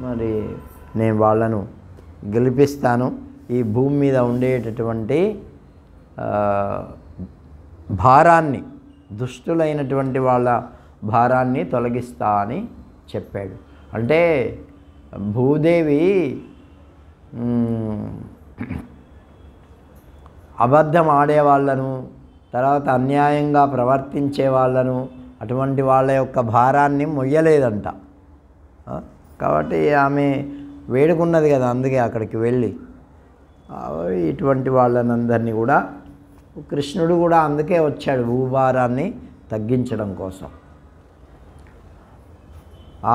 Speaker 1: మరి నేను వాళ్ళను గెలిపిస్తాను, ఈ భూమి మీద ఉండేటటువంటి భారాన్ని, దుష్టులైనటువంటి వాళ్ళ భారాన్ని తొలగిస్తా అని చెప్పాడు. అంటే భూదేవి అబద్ధం ఆడేవాళ్ళను, తర్వాత అన్యాయంగా ప్రవర్తించే వాళ్ళను, అటువంటి వాళ్ళ యొక్క భారాన్ని మొయ్యలేదంట. కాబట్టి ఆమె వేడుకున్నది కదా, అందుకే అక్కడికి వెళ్ళి ఇటువంటి వాళ్ళనందరినీ కూడా కృష్ణుడు కూడా అందుకే వచ్చాడు, భూభారాన్ని తగ్గించడం కోసం.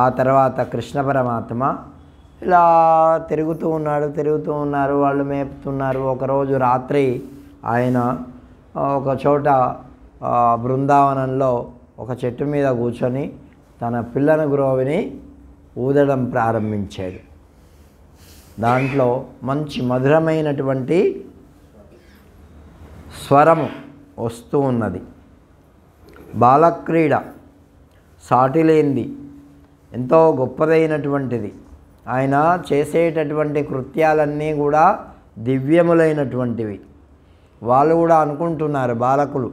Speaker 1: ఆ తర్వాత కృష్ణ పరమాత్మ ఇలా తిరుగుతూ ఉన్నారు, వాళ్ళు మేపుతున్నారు. ఒకరోజు రాత్రి ఆయన ఒక చోట బృందావనంలో ఒక చెట్టు మీద కూర్చొని తన పిల్లన గ్రోవిని ఊదడం ప్రారంభించాడు. దాంట్లో మంచి మధురమైనటువంటి స్వరము వస్తూ ఉన్నది. బాలక్రీడ సాటిలేంది, ఎంతో గొప్పదైనటువంటిది. ఆయన చేసేటటువంటి కృత్యాలన్నీ కూడా దివ్యములైనటువంటివి. వాళ్ళు కూడా అనుకుంటున్నారు, బాలకులు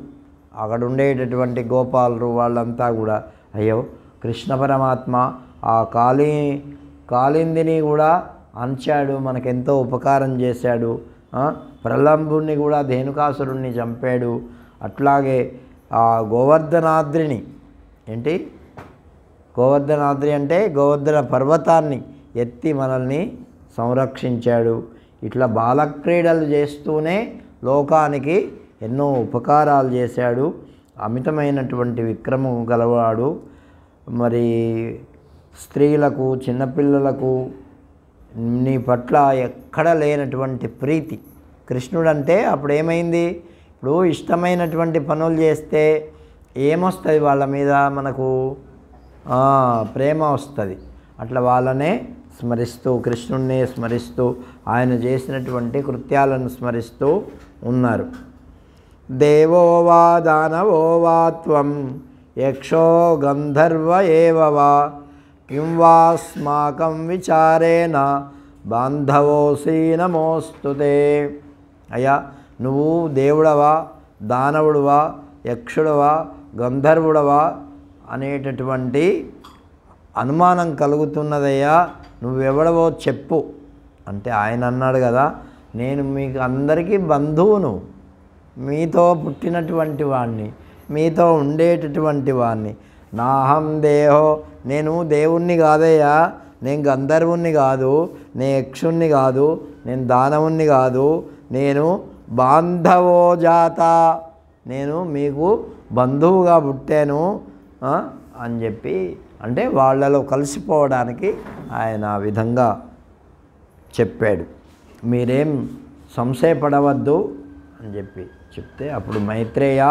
Speaker 1: అక్కడ ఉండేటటువంటి గోపాలురు వాళ్ళంతా కూడా, అయ్యో కృష్ణ పరమాత్మ ఆ కాళిందిని కూడా అంచాడు, మనకెంతో ఉపకారం చేశాడు, ప్రలంబుని కూడా ధేనుకాసురుణ్ణి చంపాడు, అట్లాగే ఆ గోవర్ధనాద్రిని, ఏంటి గోవర్ధనాద్రి అంటే గోవర్ధన పర్వతాన్ని ఎత్తి మనల్ని సంరక్షించాడు. ఇట్లా బాలక్రీడలు చేస్తూనే లోకానికి ఎన్నో ఉపకారాలు చేశాడు. అమితమైనటువంటి విక్రమం గలవాడు. మరి స్త్రీలకు, చిన్నపిల్లలకు నీ పట్ల ఎక్కడ లేనటువంటి ప్రీతి. కృష్ణుడంటే అప్పుడు ఏమైంది, ఇప్పుడు ఇష్టమైనటువంటి పనులు చేస్తే ఏమొస్తుంది వాళ్ళ మీద, మనకు ప్రేమ వస్తుంది. అట్లా వాళ్ళనే స్మరిస్తూ, కృష్ణుణ్ణి స్మరిస్తూ, ఆయన చేసినటువంటి కృత్యాలను స్మరిస్తూ ఉన్నారు. దేవో వా దానవో వా త్వం యక్షో గంధర్వ ఏవ వా కిం వాస్మాకం విచారేణ బాంధవోసి నమోస్తుతే. అయ్యా నువ్వు దేవుడవా, దానవుడువా, యక్షుడవా, గంధర్వుడవా అనేటటువంటి అనుమానం కలుగుతున్నదయ్యా, నువ్వెవడవో చెప్పు అంటే ఆయన అన్నాడు కదా, నేను మీకు అందరికీ బంధువును, మీతో పుట్టినటువంటి వాడిని, మీతో ఉండేటటువంటి వాడిని. నాహం దేహో, నేను దేవుణ్ణి కాదయ్యా, నేను గంధర్వుణ్ణి కాదు, నేను యక్షుణ్ణి కాదు, నేను దానవుణ్ణి కాదు, నేను బాంధవో జాత, నేను మీకు బంధువుగా పుట్టాను అని చెప్పి, అంటే వాళ్ళలో కలిసిపోవడానికి ఆయన ఆ విధంగా చెప్పాడు. మీరేం సంశయపడవద్దు అని చెప్పి చెప్తే, అప్పుడు మైత్రేయ,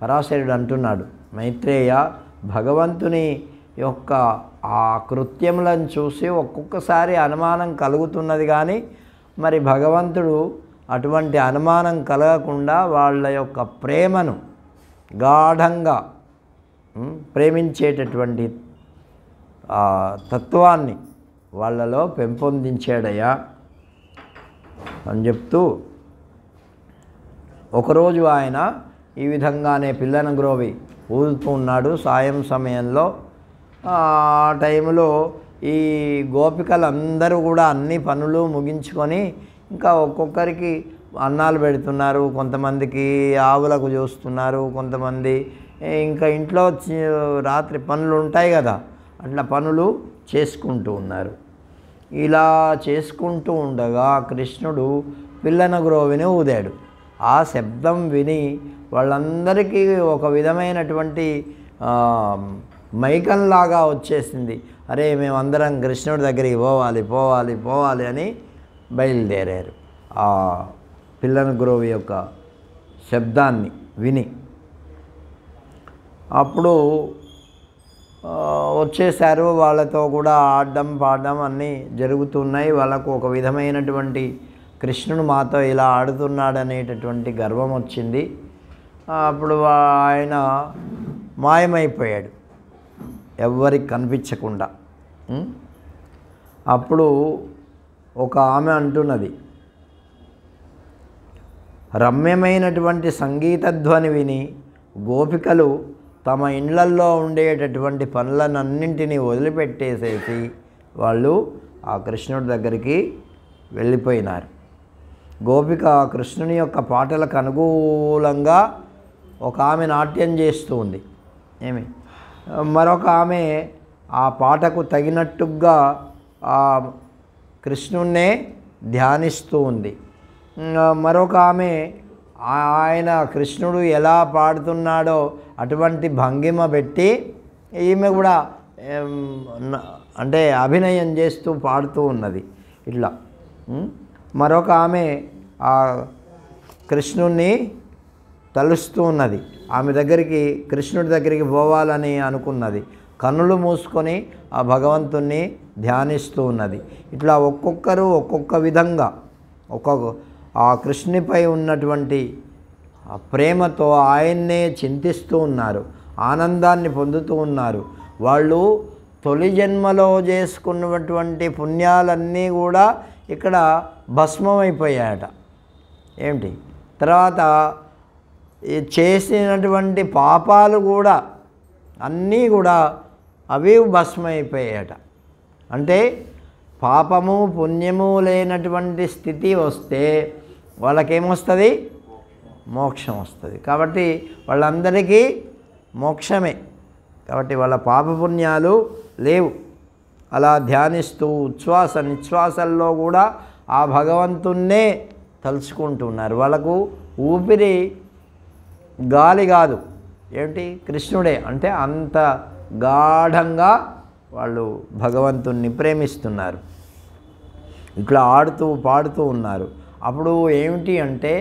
Speaker 1: పరాశరుడు అంటున్నాడు, మైత్రేయ, భగవంతుని యొక్క ఆ కృత్యములను చూసి ఒక్కొక్కసారి అనుమానం కలుగుతున్నది, కానీ మరి భగవంతుడు అటువంటి అనుమానం కలగకుండా వాళ్ళ యొక్క ప్రేమను గాఢంగా ప్రేమించేటటువంటి తత్వాన్ని వాళ్ళలో పెంపొందించాడయ్యా అని చెప్తూ, ఒకరోజు ఆయన ఈ విధంగానే పిల్లన గ్రోవి ఊదుతూ ఉన్నాడు సాయం సమయంలో. ఆ టైంలో ఈ గోపికలందరూ కూడా అన్ని పనులు ముగించుకొని ఇంకా ఒక్కొక్కరికి అన్నాలు పెడుతున్నారు, కొంతమందికి ఆవులకు చూస్తున్నారు, కొంతమంది ఇంకా ఇంట్లో రాత్రి పనులు ఉంటాయి కదా, అట్లా పనులు చేసుకుంటూ ఉన్నారు. ఇలా చేసుకుంటూ ఉండగా కృష్ణుడు పిల్లన గ్రోవిని ఊదాడు. ఆ శబ్దం విని వాళ్ళందరికీ ఒక విధమైనటువంటి మైకంలాగా వచ్చేసింది. అరే, మేమందరం కృష్ణుడి దగ్గరికి పోవాలి పోవాలి పోవాలి అని బయలుదేరారు ఆ పిల్లన గ్రోవి యొక్క శబ్దాన్ని విని. అప్పుడు వచ్చేసారు, వాళ్ళతో కూడా ఆడడం పాడడం అన్నీ జరుగుతున్నాయి. వాళ్ళకు ఒక విధమైనటువంటి కృష్ణుడు మాతో ఇలా ఆడుతున్నాడనేటటువంటి గర్వం వచ్చింది. అప్పుడు ఆయన మాయమైపోయాడు ఎవ్వరికి కనిపించకుండా. అప్పుడు ఒక ఆమె అంటున్నది, రమ్యమైనటువంటి సంగీత ధ్వని విని గోపికలు తమ ఇండ్లల్లో ఉండేటటువంటి పనులనన్నింటినీ వదిలిపెట్టేసేసి వాళ్ళు ఆ కృష్ణుడి దగ్గరికి వెళ్ళిపోయినారు. గోపిక కృష్ణుని యొక్క పాటలకు అనుకూలంగా ఒక ఆమె నాట్యం చేస్తూ ఉంది. మరొక ఆమె ఆ పాటకు తగినట్టుగా ఆ కృష్ణున్నే ధ్యానిస్తూ ఉంది. మరొక ఆమె ఆయన కృష్ణుడు ఎలా పాడుతున్నాడో అటువంటి భంగిమ పెట్టి ఈమె కూడా అంటే అభినయం చేస్తూ పాడుతూ ఉన్నది ఇట్లా. మరొక ఆమె ఆ కృష్ణుణ్ణి తలుస్తూ ఉన్నది. ఆమె దగ్గరికి కృష్ణుడి దగ్గరికి పోవాలని అనుకున్నది. కన్నులు మూసుకొని ఆ భగవంతుణ్ణి ధ్యానిస్తూ ఉన్నది. ఇట్లా ఒక్కొక్కరు ఒక్కొక్క విధంగా ఆ కృష్ణునిపై ఉన్నటువంటి ప్రేమతో ఆయన్నే చింతిస్తూ ఉన్నారు, ఆనందాన్ని పొందుతూ ఉన్నారు. వాళ్ళు తొలి జన్మలో చేసుకున్నటువంటి పుణ్యాలన్నీ కూడా ఇక్కడ భస్మమైపోయాయట. ఏమిటి తర్వాత చేసినటువంటి పాపాలు కూడా అన్నీ కూడా అవి భస్మైపోయాయట. అంటే పాపము పుణ్యము లేనటువంటి స్థితి వస్తే వాళ్ళకేమొస్తుంది? మోక్షం వస్తుంది. కాబట్టి వాళ్ళందరికీ మోక్షమే. కాబట్టి వాళ్ళ పాపపుణ్యాలు లేవు. అలా ధ్యానిస్తూ ఉచ్ఛ్వాస నిశ్వాసల్లో కూడా ఆ భగవంతున్నే తలుచుకుంటున్నారు. వాళ్ళకు ఊపిరి గాలి కాదు, ఏమిటి కృష్ణుడే. అంటే అంత గాఢంగా వాళ్ళు భగవంతుణ్ణి ప్రేమిస్తున్నారు. ఇట్లా ఆడుతూ పాడుతూ ఉన్నారు. అప్పుడు ఏమిటి అంటే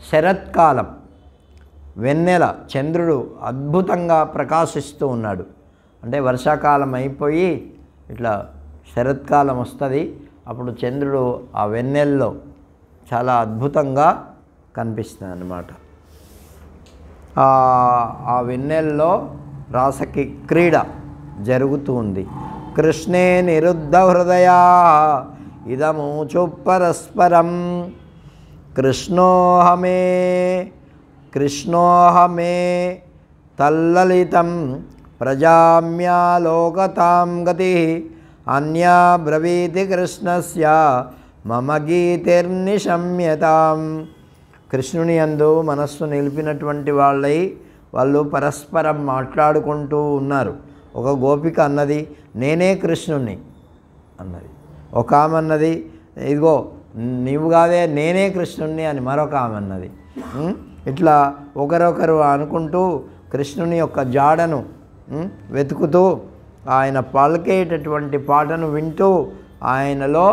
Speaker 1: శరత్కాలం, వెన్నెల, చంద్రుడు అద్భుతంగా ప్రకాశిస్తూ ఉన్నాడు. అంటే వర్షాకాలం అయిపోయి ఇట్లా శరత్కాలం వస్తుంది. అప్పుడు చంద్రుడు ఆ వెన్నెల్లో చాలా అద్భుతంగా కనిపిస్తుంది అన్నమాట. ఆ వెన్నెల్లో రాసకి క్రీడ జరుగుతూ ఉంది. కృష్ణే నిరుద్ధ హృదయా ఇదమూచు పరస్పరం కృష్ణోహమే తల్లలితం ప్రజామ్యాలోకతాం గతి అన్యా బ్రవీతి కృష్ణస్య మమ గీతిర్నిశమ్యతాం. కృష్ణుని యందు మనస్సు నిలిపినటువంటి వాళ్ళు పరస్పరం మాట్లాడుకుంటూ ఉన్నారు. ఒక గోపిక అన్నది, నేనే కృష్ణుణ్ణి, అన్నది. ఒక ఆమె అన్నది ఇదిగో నీవు కాదే నేనే కృష్ణుణ్ణి అని మరొక ఆమె అన్నది. ఇట్లా ఒకరొకరు అనుకుంటూ కృష్ణుని యొక్క జాడను వెతుకుతూ ఆయన పలికేటటువంటి పాటను వింటూ ఆయనలో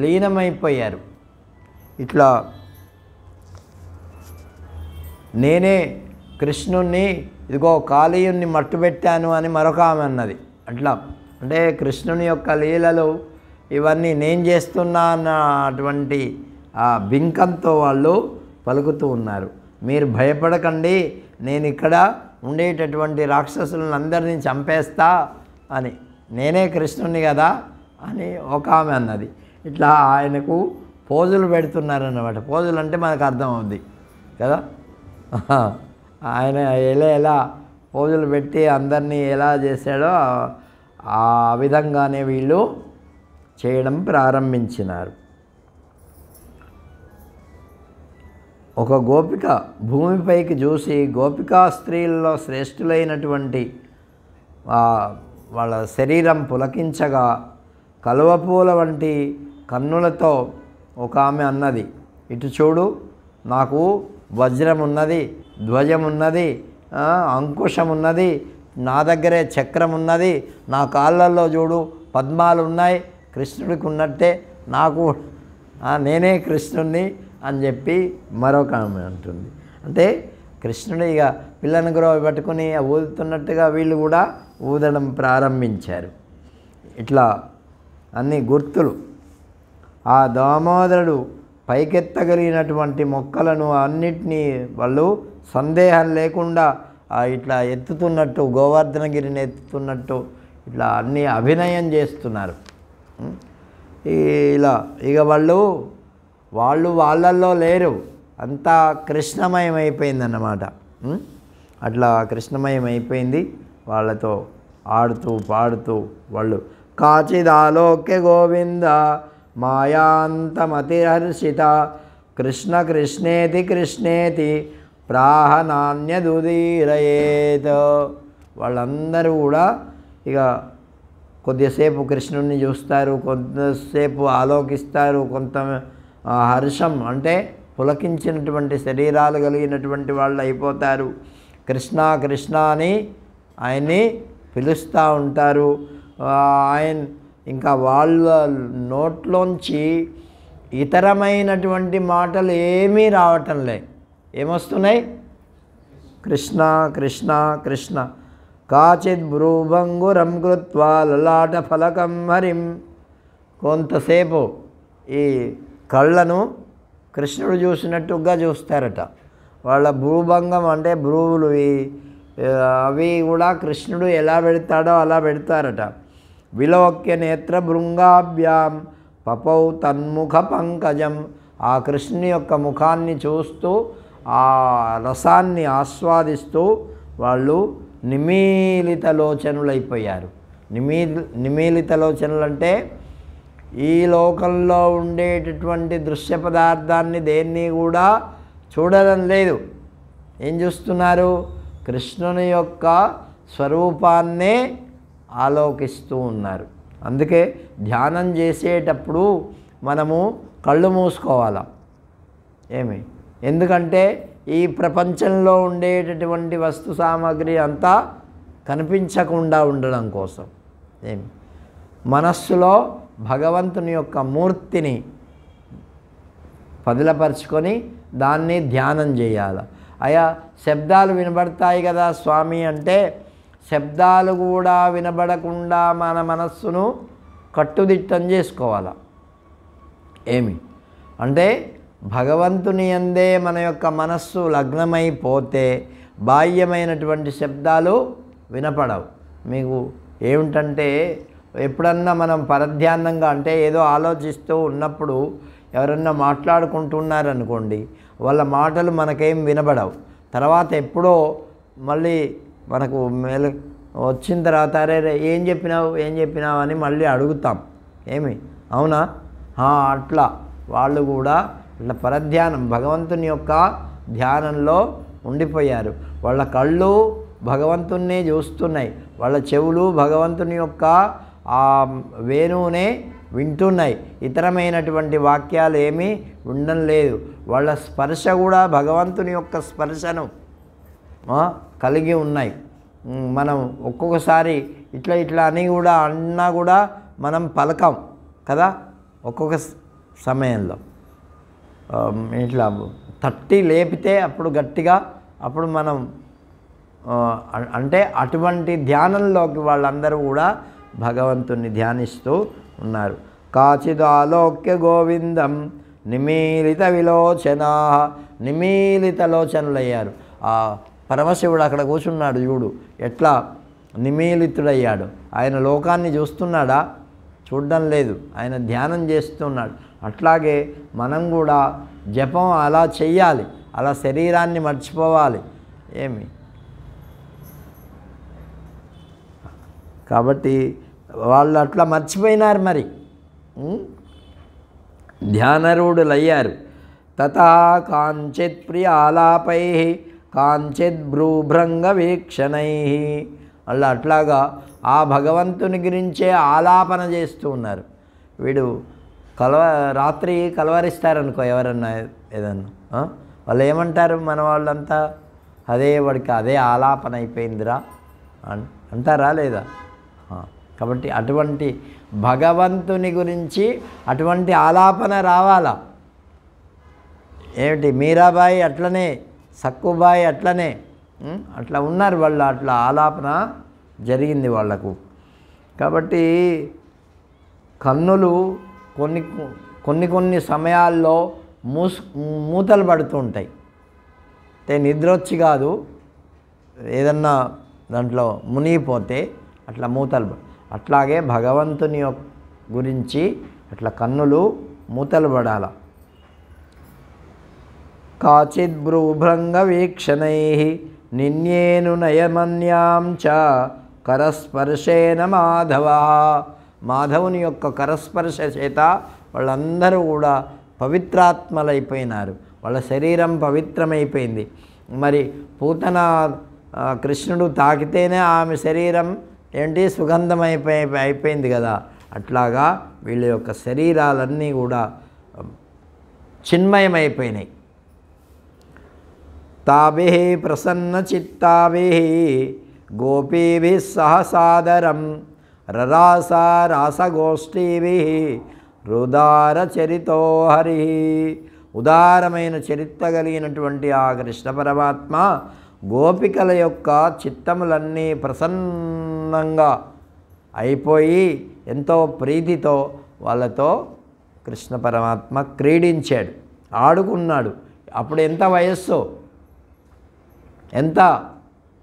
Speaker 1: లీనమైపోయారు. ఇట్లా నేనే కృష్ణుణ్ణి ఇదిగో కాళీయుణ్ణి మట్టుబెట్టాను అని మరొక ఆమె అన్నది. అట్లా అంటే కృష్ణుని యొక్క లీలలు ఇవన్నీ నేను చేస్తున్నా అన్నటువంటి ఆ బింకంతో వాళ్ళు పలుకుతూ ఉన్నారు. మీరు భయపడకండి, నేను ఇక్కడ ఉండేటటువంటి రాక్షసులను అందరినీ చంపేస్తా అని, నేనే కృష్ణుని కదా అని ఒక ఆమె అన్నది. ఇట్లా ఆయనకు పోజులు పెడుతున్నారన్నమాట. పోజులు అంటే మనకు అర్థమవుద్ది కదా, ఆయన ఎలా పోజులు పెట్టి అందరినీ ఎలా చేశాడో ఆ విధంగానే వీళ్ళు చేయడం ప్రారంభించినారు. ఒక గోపిక భూమిపైకి చూసి గోపికా స్త్రీలలో శ్రేష్ఠులైనటువంటి వాళ్ళ శరీరం పులకించగా కలువపూల వంటి కన్నులతో ఒక ఆమె అన్నది, ఇటు చూడు, నాకు వజ్రం ఉన్నది, ధ్వజం ఉన్నది, అంకుశం ఉన్నది, నా దగ్గరే చక్రం ఉన్నది, నా కాళ్ళల్లో చూడు పద్మాలు ఉన్నాయి, కృష్ణుడికి ఉన్నట్టే నాకు నేనే కృష్ణుడిని అని చెప్పి మరొక ఆమె అంటుంది. అంటే కృష్ణుడు ఇక పిల్లని గురవ పట్టుకుని ఊదుతున్నట్టుగా వీళ్ళు కూడా ఊదడం ప్రారంభించారు. ఇట్లా అన్ని గుర్తులు ఆ దామోదరుడు పైకెత్తగలిగినటువంటి మొక్కలను అన్నిటినీ వాళ్ళు సందేహం లేకుండా ఇట్లా ఎత్తుతున్నట్టు, గోవర్ధనగిరిని ఎత్తుతున్నట్టు ఇట్లా అన్నీ అభినయం చేస్తున్నారు. ఇలా ఇక వాళ్ళు వాళ్ళల్లో లేరు, అంతా కృష్ణమయం అయిపోయిందన్నమాట. అట్లా కృష్ణమయం అయిపోయింది. వాళ్ళతో ఆడుతూ పాడుతూ వాళ్ళు కాచిదాలోక్య గోవింద మాయాంతమతిహర్షిత కృష్ణ కృష్ణేతి కృష్ణేతి ప్రాహ నాణ్యదుదీరయేత్. వాళ్ళందరూ కూడా ఇక కొద్దిసేపు కృష్ణుడిని చూస్తారు, కొంతసేపు ఆలోకిస్తారు, కొంత హర్షం అంటే పులకించినటువంటి శరీరాలు కలిగినటువంటి వాళ్ళు అయిపోతారు. కృష్ణ కృష్ణ అని ఆయన్ని పిలుస్తూ ఉంటారు. ఆయన ఇంకా వాళ్ళ నోట్లోంచి ఇతరమైనటువంటి మాటలు ఏమీ రావటం లే. ఏమొస్తున్నాయి? కృష్ణ కృష్ణ కృష్ణ. కాచిద్ భ్రూభంగురం కృత్వా లలాట ఫలకం హరిం. కొంతసేపు ఈ కళ్ళను కృష్ణుడు చూసినట్టుగా చూస్తారట. వాళ్ళ భ్రూభంగం అంటే భ్రూవులు అవి కూడా కృష్ణుడు ఎలా పెడతాడో అలా పెడతారట. విలోక్య నేత్ర భృంగాభ్యాం పపౌ తన్ముఖ పంకజం. ఆ కృష్ణుని యొక్క ముఖాన్ని చూస్తూ ఆ రసాన్ని ఆస్వాదిస్తూ వాళ్ళు నిమీలిత లోచనులైపోయారు. నిమీలిత లోచనలు అంటే ఈ లోకంలో ఉండేటటువంటి దృశ్య పదార్థాన్ని దేన్ని కూడా చూడడం లేదు. ఏం చూస్తున్నారు? కృష్ణుని యొక్క స్వరూపాన్నే ఆలోకిస్తూ ఉన్నారు. అందుకే ధ్యానం చేసేటప్పుడు మనము కళ్ళు మూసుకోవాలా. ఎందుకంటే ఈ ప్రపంచంలో ఉండేటటువంటి వస్తు సామాగ్రి అంతా కనిపించకుండా ఉండడం కోసం మనస్సులో భగవంతుని యొక్క మూర్తిని పదిలపరుచుకొని దాన్ని ధ్యానం చేయాలి. అయా శబ్దాలు వినబడతాయి కదా స్వామి అంటే, శబ్దాలు కూడా వినబడకుండా మన మనస్సును కట్టుదిట్టం చేసుకోవాలి. అంటే భగవంతుని యందే మన యొక్క మనస్సు లగ్నమైపోతే బాహ్యమైనటువంటి శబ్దాలు వినపడవు. మీకు ఏమిటంటే ఎప్పుడన్నా మనం పరధ్యానంగా అంటే ఏదో ఆలోచిస్తూ ఉన్నప్పుడు ఎవరన్నా మాట్లాడుకుంటున్నారనుకోండి, వాళ్ళ మాటలు మనకేం వినబడవు. తర్వాత ఎప్పుడో మళ్ళీ మనకు వచ్చిన తర్వాత అరే ఏం చెప్పినావు అని మళ్ళీ అడుగుతాం. అవునా? అట్లా వాళ్ళు కూడా ఇట్లా పరధ్యానం భగవంతుని యొక్క ధ్యానంలో ఉండిపోయారు. వాళ్ళ కళ్ళు భగవంతున్నే చూస్తున్నాయి, వాళ్ళ చెవులు భగవంతుని యొక్క ఆ వేణువునే వింటున్నాయి. ఇతరమైనటువంటి వాక్యాలు ఏమీ ఉండడం లేదు. వాళ్ళ స్పర్శ కూడా భగవంతుని యొక్క స్పర్శను కలిగి ఉన్నాయి. మనం ఒక్కొక్కసారి ఇట్లా ఇట్లా అని కూడా అన్నా కూడా మనం పలకం కదా. ఒక్కొక్క సమయంలో ఇట్లా తట్టి లేపితే అప్పుడు గట్టిగా అప్పుడు మనం అంటే అటువంటి ధ్యానంలోకి వాళ్ళందరూ కూడా భగవంతుని ధ్యానిస్తూ ఉన్నారు. కాచిదాలోక్య గోవిందం నిమీలిత విలోచనా, నిమీలిత లోచనలయ్యారు. ఆ పరమశివుడు అక్కడ కూర్చున్నాడు చూడు, ఎట్లా నిమీలితుడయ్యాడు. ఆయన లోకాన్ని చూస్తున్నాడా? చూడడం లేదు, ఆయన ధ్యానం చేస్తున్నాడు. అట్లాగే మనం కూడా జపం అలా చెయ్యాలి, అలా శరీరాన్ని మర్చిపోవాలి. ఏమి కాబట్టి వాళ్ళు అట్లా మర్చిపోయినారు, మరి ధ్యానరూఢులయ్యారు. తథా కాంచిత్ ప్రియాలాపై కాంచిత్ భ్రూభృంగ వీక్షణై, అలా అట్లాగా ఆ భగవంతుని గురించే ఆలాపన చేస్తూ ఉన్నారు. వీడు రాత్రి కలవరిస్తారనుకో ఎవరన్నా ఏదన్నా, వాళ్ళు ఏమంటారు మన వాళ్ళంతా? అదే వాడికి అదే ఆలాపన అయిపోయిందిరా అంటారా లేదా? కాబట్టి అటువంటి భగవంతుని గురించి అటువంటి ఆలాపన రావాలా. ఏమిటి మీరాబాయి అట్లనే, సక్కుబాయి అట్లనే అట్లా ఉన్నారు వాళ్ళు, అట్లా ఆలాపన జరిగింది వాళ్లకు. కాబట్టి కన్నులు కొన్ని సమయాల్లో మూతలు పడుతూ ఉంటాయి. అంటే నిద్ర వచ్చి కాదు, ఏదన్నా దాంట్లో మునిగిపోతే అట్లా మూతలు. అట్లాగే భగవంతుని గురించి అట్లా కన్నులు మూతలు పడాల. కాచిద్ భ్రూభృంగ వీక్షణై నిన్యేను నయమన్యాం చ కరస్పర్శేన మాధవ, మాధవుని యొక్క కరస్పర్శ చేత వాళ్ళందరూ కూడా పవిత్రాత్మలైపోయినారు. వాళ్ళ శరీరం పవిత్రమైపోయింది. మరి పూతన కృష్ణుడు తాకితేనే ఆమె శరీరం ఏంటి అయిపోయింది కదా. అట్లాగా వీళ్ళ యొక్క శరీరాలన్నీ కూడా చిన్మయమైపోయినాయి. తాభిః ప్రసన్న చిత్తాభిః గోపీభిः సహ సాదరం రరాస రాసగోష్ఠీభిः రుదార చరితో హరి. ఉదారమైన చరిత్ర కలిగినటువంటి ఆ కృష్ణ పరమాత్మ గోపికల యొక్క చిత్తములన్నీ ప్రసన్నంగా అయిపోయి ఎంతో ప్రీతితో వాళ్ళతో కృష్ణ పరమాత్మ క్రీడించాడు, ఆడుకున్నాడు. అప్పుడు ఎంత వయస్సు, ఎంత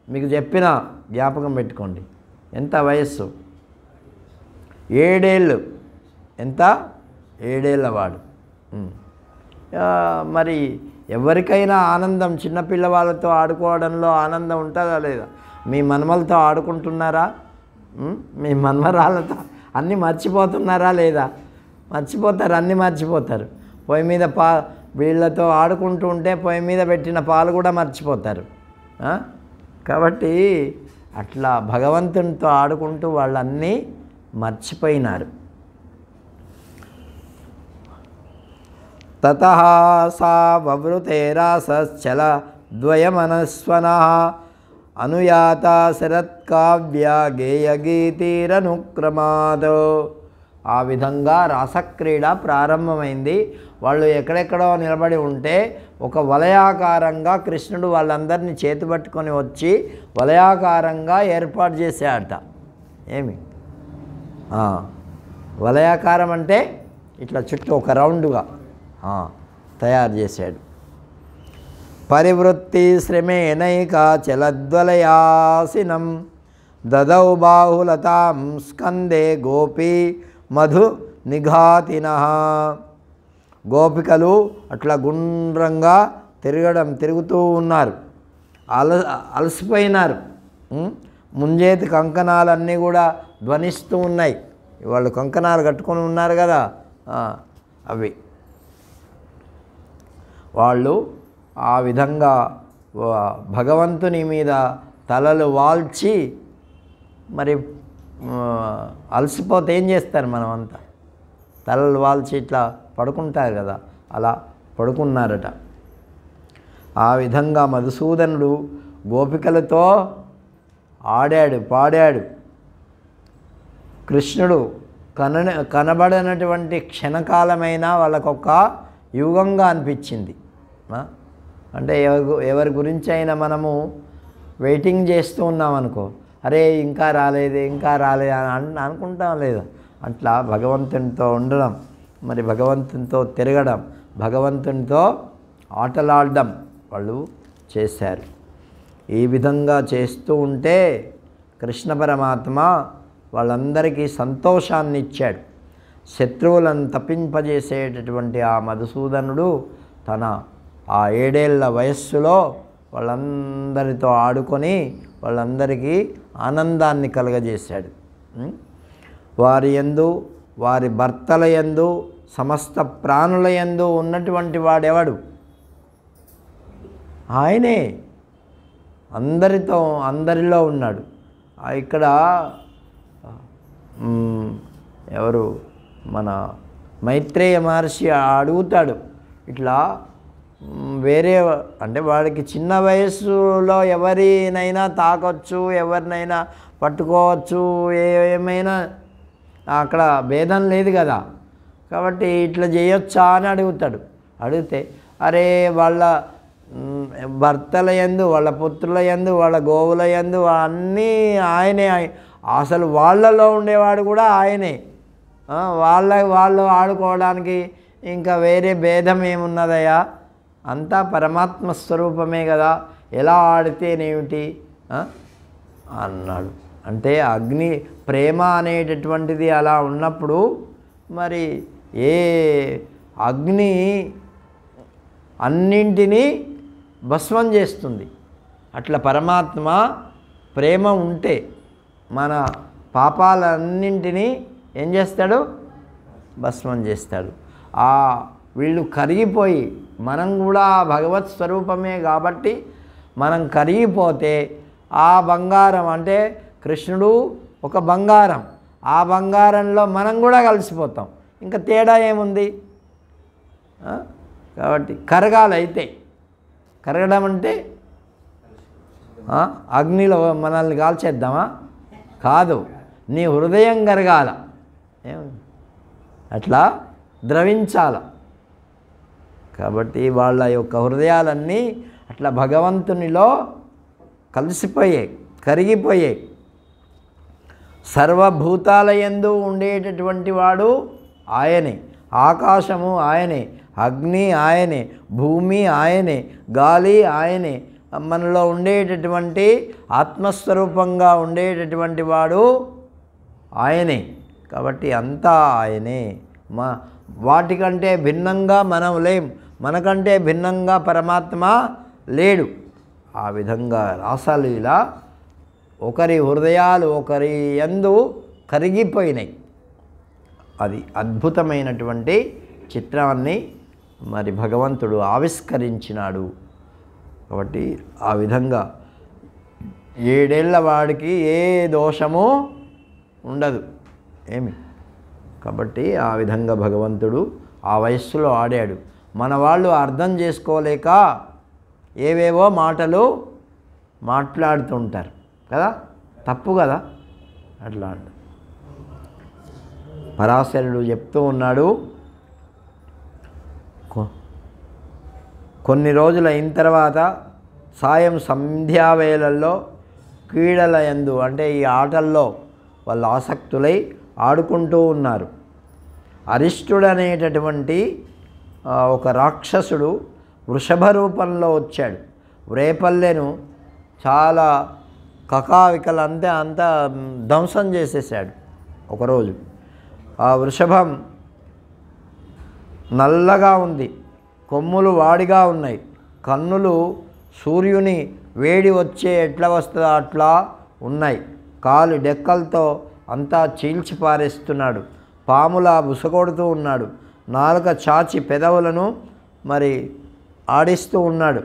Speaker 1: మీకు చెప్పిన జ్ఞాపకం పెట్టుకోండి, ఎంత వయస్సు? 7 ఏళ్ళు. ఎంత? 7 ఏళ్ళ వాడు. మరి ఎవరికైనా ఆనందం, చిన్నపిల్లవాళ్ళతో ఆడుకోవడంలో ఆనందం ఉంటుందా లేదా? మీ మనమలతో ఆడుకుంటున్నారా? మీ మనమరాళ్ళతో అన్నీ మర్చిపోతున్నారా లేదా? మర్చిపోతారు, అన్నీ మర్చిపోతారు. పొయ్యి మీద వీళ్ళతో ఆడుకుంటూ ఉంటే పొయ్యి మీద పెట్టిన పాలు కూడా మర్చిపోతారు. కాబట్టి అట్లా భగవంతునితో ఆడుకుంటూ వాళ్ళన్నీ మర్చిపోయినారు. తతః సా వవృతే రాసశ్చల ద్వయమనస్వనః అనుయాత శరత్కావ్య గేయగీతిరనుక్రమాద్. ఆ విధంగా రాసక్రీడ ప్రారంభమైంది. వాళ్ళు ఎక్కడెక్కడో నిలబడి ఉంటే ఒక వలయాకారంగా కృష్ణుడు వాళ్ళందరినీ చేతుపట్టుకొని వచ్చి వలయాకారంగా ఏర్పాటు చేశాడట. ఏమి వలయాకారం అంటే ఇట్లా చుట్టూ ఒక రౌండ్గా తయారు చేశాడు. పరివృత్తి శ్రమేనైక చలద్వలయాసినం దదౌ బాహులతాం స్కందే గోపీ మధు నిఘాతినః. గోపికలు అట్లా గుండ్రంగా తిరుగుతూ ఉన్నారు, అలసిపోయినారు. ముంజేతి కంకణాలన్నీ కూడా ధ్వనిస్తూ ఉన్నాయి. వాళ్ళు కంకణాలు కట్టుకొని ఉన్నారు కదా, అవి వాళ్ళు ఆ విధంగా భగవంతుని మీద తలలు వాల్చి మరి అలసిపోతే ఏం చేస్తారు మనం అంతా తలలు వాల్చి ఇట్లా పడుకుంటారు కదా, అలా పడుకున్నారట. ఆ విధంగా మధుసూదనుడు గోపికలతో ఆడాడు, పాడాడు. కృష్ణుడు కనబడనటువంటి క్షణకాలమైనా వాళ్ళకొక యుగంగా అనిపించింది. అంటే ఎవరి గురించి అయినా మనము వెయిటింగ్ చేస్తూ ఉన్నామనుకో, అరే ఇంకా రాలేదు ఇంకా రాలేదు అని అనుకుంటాం లేదు. అట్లా భగవంతునితో ఉండడం, మరి భగవంతునితో తిరగడం, భగవంతునితో ఆటలాడడం వాళ్ళు చేశారు. ఈ విధంగా చేస్తూ ఉంటే కృష్ణ పరమాత్మ వాళ్ళందరికీ సంతోషాన్ని ఇచ్చాడు. శత్రువులను తప్పింపజేసేటటువంటి ఆ మధుసూదనుడు తన ఆ 7 ఏళ్ల వయస్సులో వాళ్ళందరితో ఆడుకొని వాళ్ళందరికీ ఆనందాన్ని కలుగజేశాడు. వారి యందు, వారి భర్తల యందు, సమస్త ప్రాణుల యందు ఉన్నటువంటి వాడెవడు? ఆయనే అందరిలో ఉన్నాడు. ఇక్కడ ఎవరు మన మైత్రేయ మహర్షి అడుగుతాడు ఇట్లా, వేరే అంటే వాడికి చిన్న వయస్సులో ఎవరినైనా తాకొచ్చు, ఎవరినైనా పట్టుకోవచ్చు, ఏమైనా అక్కడ భేదం లేదు కదా, కాబట్టి ఇట్లా చేయొచ్చా అని అడుగుతాడు. అడిగితే అరే వాళ్ళ భర్తల యందు, వాళ్ళ పుత్రుల యందు, వాళ్ళ గోవుల యందు అన్నీ ఆయనే, అసలు వాళ్ళలో ఉండేవాడు కూడా ఆయనే. వాళ్ళు ఆడుకోవడానికి ఇంకా వేరే భేదం ఏమున్నదయ్యా, అంతా పరమాత్మ స్వరూపమే కదా, ఎలా ఆడితేనేమిటి అన్నాడు. అంటే అగ్ని ప్రేమ అనేటటువంటిది అలా ఉన్నప్పుడు మరి ఏ అగ్ని అన్నింటినీ భస్మం చేస్తుంది. అట్లా పరమాత్మ ప్రేమ ఉంటే మన పాపాలన్నింటినీ ఏం చేస్తాడు? భస్మం చేస్తాడు. వీళ్ళు కరిగిపోయి, మనం కూడా భగవత్ స్వరూపమే కాబట్టి మనం కరిగిపోతే ఆ బంగారం అంటే కృష్ణుడు ఒక బంగారం, ఆ బంగారంలో మనం కూడా కలిసిపోతాం. ఇంకా తేడా ఏముంది? కాబట్టి కరగాలైతే, కరగడం అంటే అగ్నిలో మనల్ని కాల్చేద్దామా? కాదు, నీ హృదయం కరగాల, అట్లా ద్రవించాల. కాబట్టి వాళ్ళ యొక్క హృదయాలన్నీ అట్లా భగవంతునిలో కలిసిపోయాయి, కరిగిపోయాయి. సర్వభూతాలయందు ఉండేటటువంటి వాడు ఆయనే, ఆకాశము ఆయనే, అగ్ని ఆయనే, భూమి ఆయనే, గాలి ఆయనే, మనలో ఉండేటటువంటి ఆత్మస్వరూపంగా ఉండేటటువంటి వాడు ఆయనే. కాబట్టి అంతా ఆయనే. వాటికంటే భిన్నంగా మనం లేం, మనకంటే భిన్నంగా పరమాత్మ లేడు. ఆ విధంగా రాసలీల ఒకరి హృదయాలు ఒకరి యందు కరిగిపోయినాయి. అది అద్భుతమైనటువంటి చిత్రాన్ని మరి భగవంతుడు ఆవిష్కరించినాడు. కాబట్టి ఆ విధంగా 7 ఏళ్ల వాడికి ఏ దోషము ఉండదు ఏమి. కాబట్టి ఆ విధంగా భగవంతుడు ఆ వయస్సులో ఆడాడు. మన వాళ్ళు అర్థం చేసుకోలేక ఏవేవో మాటలు మాట్లాడుతుంటారు కదా, తప్పు కదా. అట్లా పరాశరుడు చెప్తూ ఉన్నాడు, కొన్ని రోజులు అయిన తర్వాత సాయం సంధ్యావేళల్లో క్రీడల యందు అంటే ఈ ఆటల్లో వాళ్ళు ఆసక్తులై ఆడుకుంటూ ఉన్నారు. అరిష్టుడు అనేటటువంటి ఒక రాక్షసుడు వృషభ రూపంలో వచ్చాడు. రేపల్లెను చాలా కకావికలంతా అంతా ధ్వంసం చేసేసాడు ఒకరోజు. ఆ వృషభం నల్లగా ఉంది, కొమ్ములు వాడిగా ఉన్నాయి, కన్నులు సూర్యుని వేడి వచ్చే ఎట్లా వస్తుందో అట్లా ఉన్నాయి, కాలు డెక్కలతో అంతా చీల్చి పారేస్తున్నాడు, పాములా బుసగొడుతూ ఉన్నాడు, నాలుక చాచి పెదవులను మరి ఆడిస్తూ ఉన్నాడు,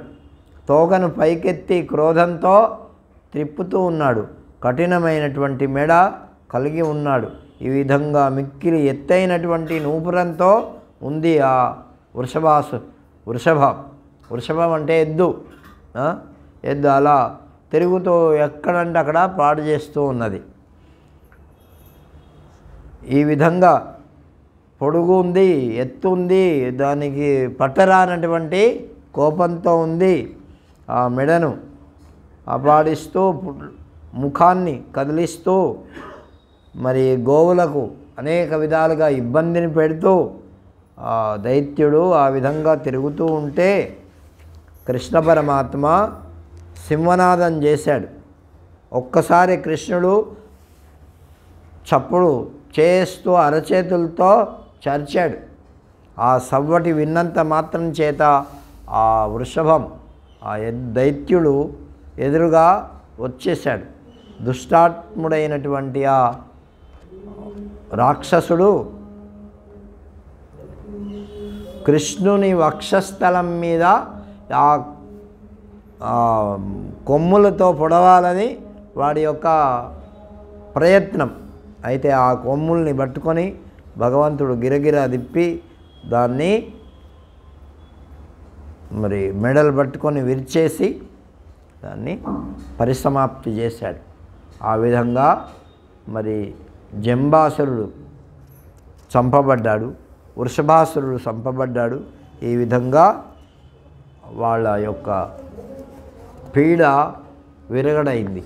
Speaker 1: తోకను పైకెత్తి క్రోధంతో త్రిప్పుతూ ఉన్నాడు, కఠినమైనటువంటి మెడ, కలిగి ఉన్నాడు. ఈ విధంగా మిక్కిలి ఎత్తైనటువంటి నూపురంతో ఉంది ఆ వృషభం అంటే ఎద్దు. ఎద్దు అలా తిరుగుతూ ఎక్కడంటే అక్కడ పాడు చేస్తూ ఉన్నది. ఈ విధంగా పొడుగు ఉంది, ఎత్తు ఉంది, దానికి పట్టరానటువంటి కోపంతో ఉంది. ఆ మెడను అపాడిస్తూ ముఖాన్ని కదిలిస్తూ మరి గోవులకు అనేక విధాలుగా ఇబ్బందిని పెడుతూ ఆ దైత్యుడు ఆ విధంగా తిరుగుతూ ఉంటే కృష్ణ పరమాత్మ సింహనాదం చేశాడు. ఒక్కసారి కృష్ణుడు చప్పుడు చేస్తూ అరచేతులతో చర్చాడు. ఆ సవ్వటి విన్నంత మాత్రం చేత ఆ వృషభం ఆ దైత్యుడు ఎదురుగా వచ్చేశాడు. దుష్టాత్ముడైనటువంటి ఆ రాక్షసుడు కృష్ణుని వక్షస్థలం మీద ఆ కొమ్ములతో పొడవాలని వాడి యొక్క ప్రయత్నం. అయితే ఆ కొమ్ముల్ని పట్టుకొని భగవంతుడు గిరగిరా తిప్పి దాన్ని మరి మెడలు పట్టుకొని విరిచేసి దాన్ని పరిసమాప్తి చేశాడు. ఆ విధంగా మరి జంబాసురుడు చంపబడ్డాడు, వృషభాసురుడు చంపబడ్డాడు. ఈ విధంగా వాళ్ళ యొక్క పీడ విరగడైంది.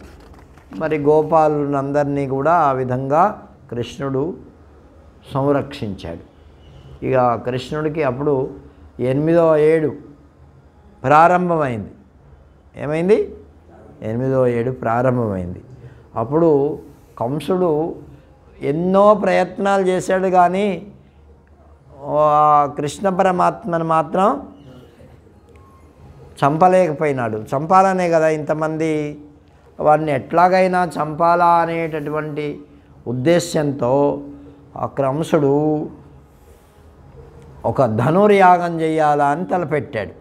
Speaker 1: మరి గోపాలులందరినీ కూడా ఆ విధంగా కృష్ణుడు సంరక్షించాడు. ఇక కృష్ణుడికి అప్పుడు 8వ ఏడు ప్రారంభమైంది. ఏమైంది? 8వ ఏడు ప్రారంభమైంది. అప్పుడు కంసుడు ఎన్నో ప్రయత్నాలు చేశాడు, కానీ కృష్ణ పరమాత్మను మాత్రం చంపలేకపోయినాడు. చంపాలనే కదా ఇంతమంది, వాడిని ఎట్లాగైనా చంపాలా అనేటటువంటి ఉద్దేశ్యంతో ఆ కంసుడు ఒక ధనుర్యాగం చేయాలా అని తలపెట్టాడు.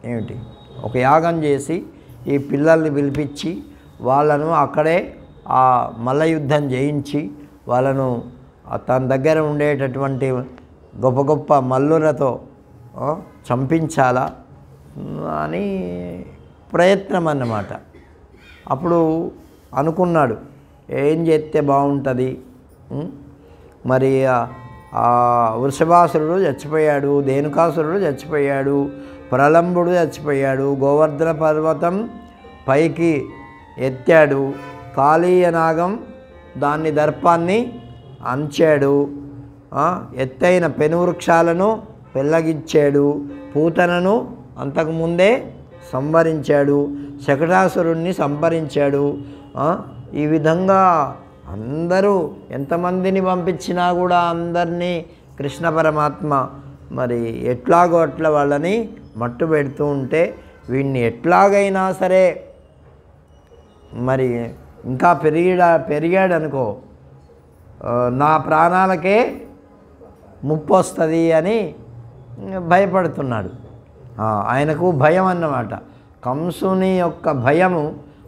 Speaker 1: ఏమిటి? ఒక యాగం చేసి ఈ పిల్లల్ని పిలిపించి వాళ్ళను అక్కడే ఆ మల్లయుద్ధం చేయించి వాళ్ళను తన దగ్గర ఉండేటటువంటి గొప్ప గొప్ప మల్లులతో చంపించాలా అని ప్రయత్నం అన్నమాట. అప్పుడు అనుకున్నాడు ఏం చేస్తే బాగుంటుంది. మరి ఆ వృషభాసురుడు చచ్చిపోయాడు, ధేనుకాసురుడు చచ్చిపోయాడు, ప్రలంబుడు చచ్చిపోయాడు, గోవర్ధన పర్వతం పైకి ఎత్తాడు, కాళీయనాగం దాన్ని దర్పాన్ని అంచాడు, ఎత్తైన పెనువృక్షాలను పెళ్ళగించాడు, పూతనను అంతకుముందే సంహరించాడు, శకటాసురుణ్ణి సంహరించాడు. ఈ విధంగా అందరూ ఎంతమందిని పంపించినా కూడా అందరినీ కృష్ణ పరమాత్మ మరి ఎట్లాగో అట్లా వాళ్ళని మట్టు పెడుతూ ఉంటే వీడిని ఎట్లాగైనా సరే మరి ఇంకా పెరిగాడు అనుకో నా ప్రాణాలకే ముప్పు వస్తుంది అని భయపడుతున్నాడు. ఆయనకు భయం అన్నమాట. కంసుని యొక్క భయము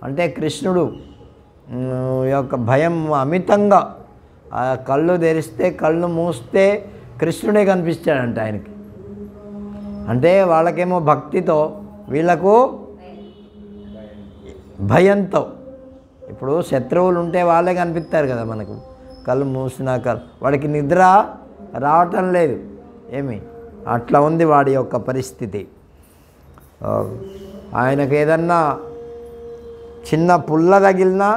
Speaker 1: అంటే కృష్ణుడు యొక్క భయం అమితంగా, కళ్ళు తెరిస్తే కళ్ళు మూస్తే కృష్ణుడే కనిపిస్తాడంట ఆయనకి. అంటే వాళ్ళకేమో భక్తితో, వీళ్ళకు భయంతో. ఇప్పుడు శత్రువులు ఉంటే వాళ్ళే కనిపిస్తారు కదా మనకు, కళ్ళు మూసినాక వాడికి నిద్ర రావటం లేదు. ఏమి అట్లా ఉంది వాడి యొక్క పరిస్థితి. ఆయనకు ఏదన్నా చిన్న పుల్ల తగిలినా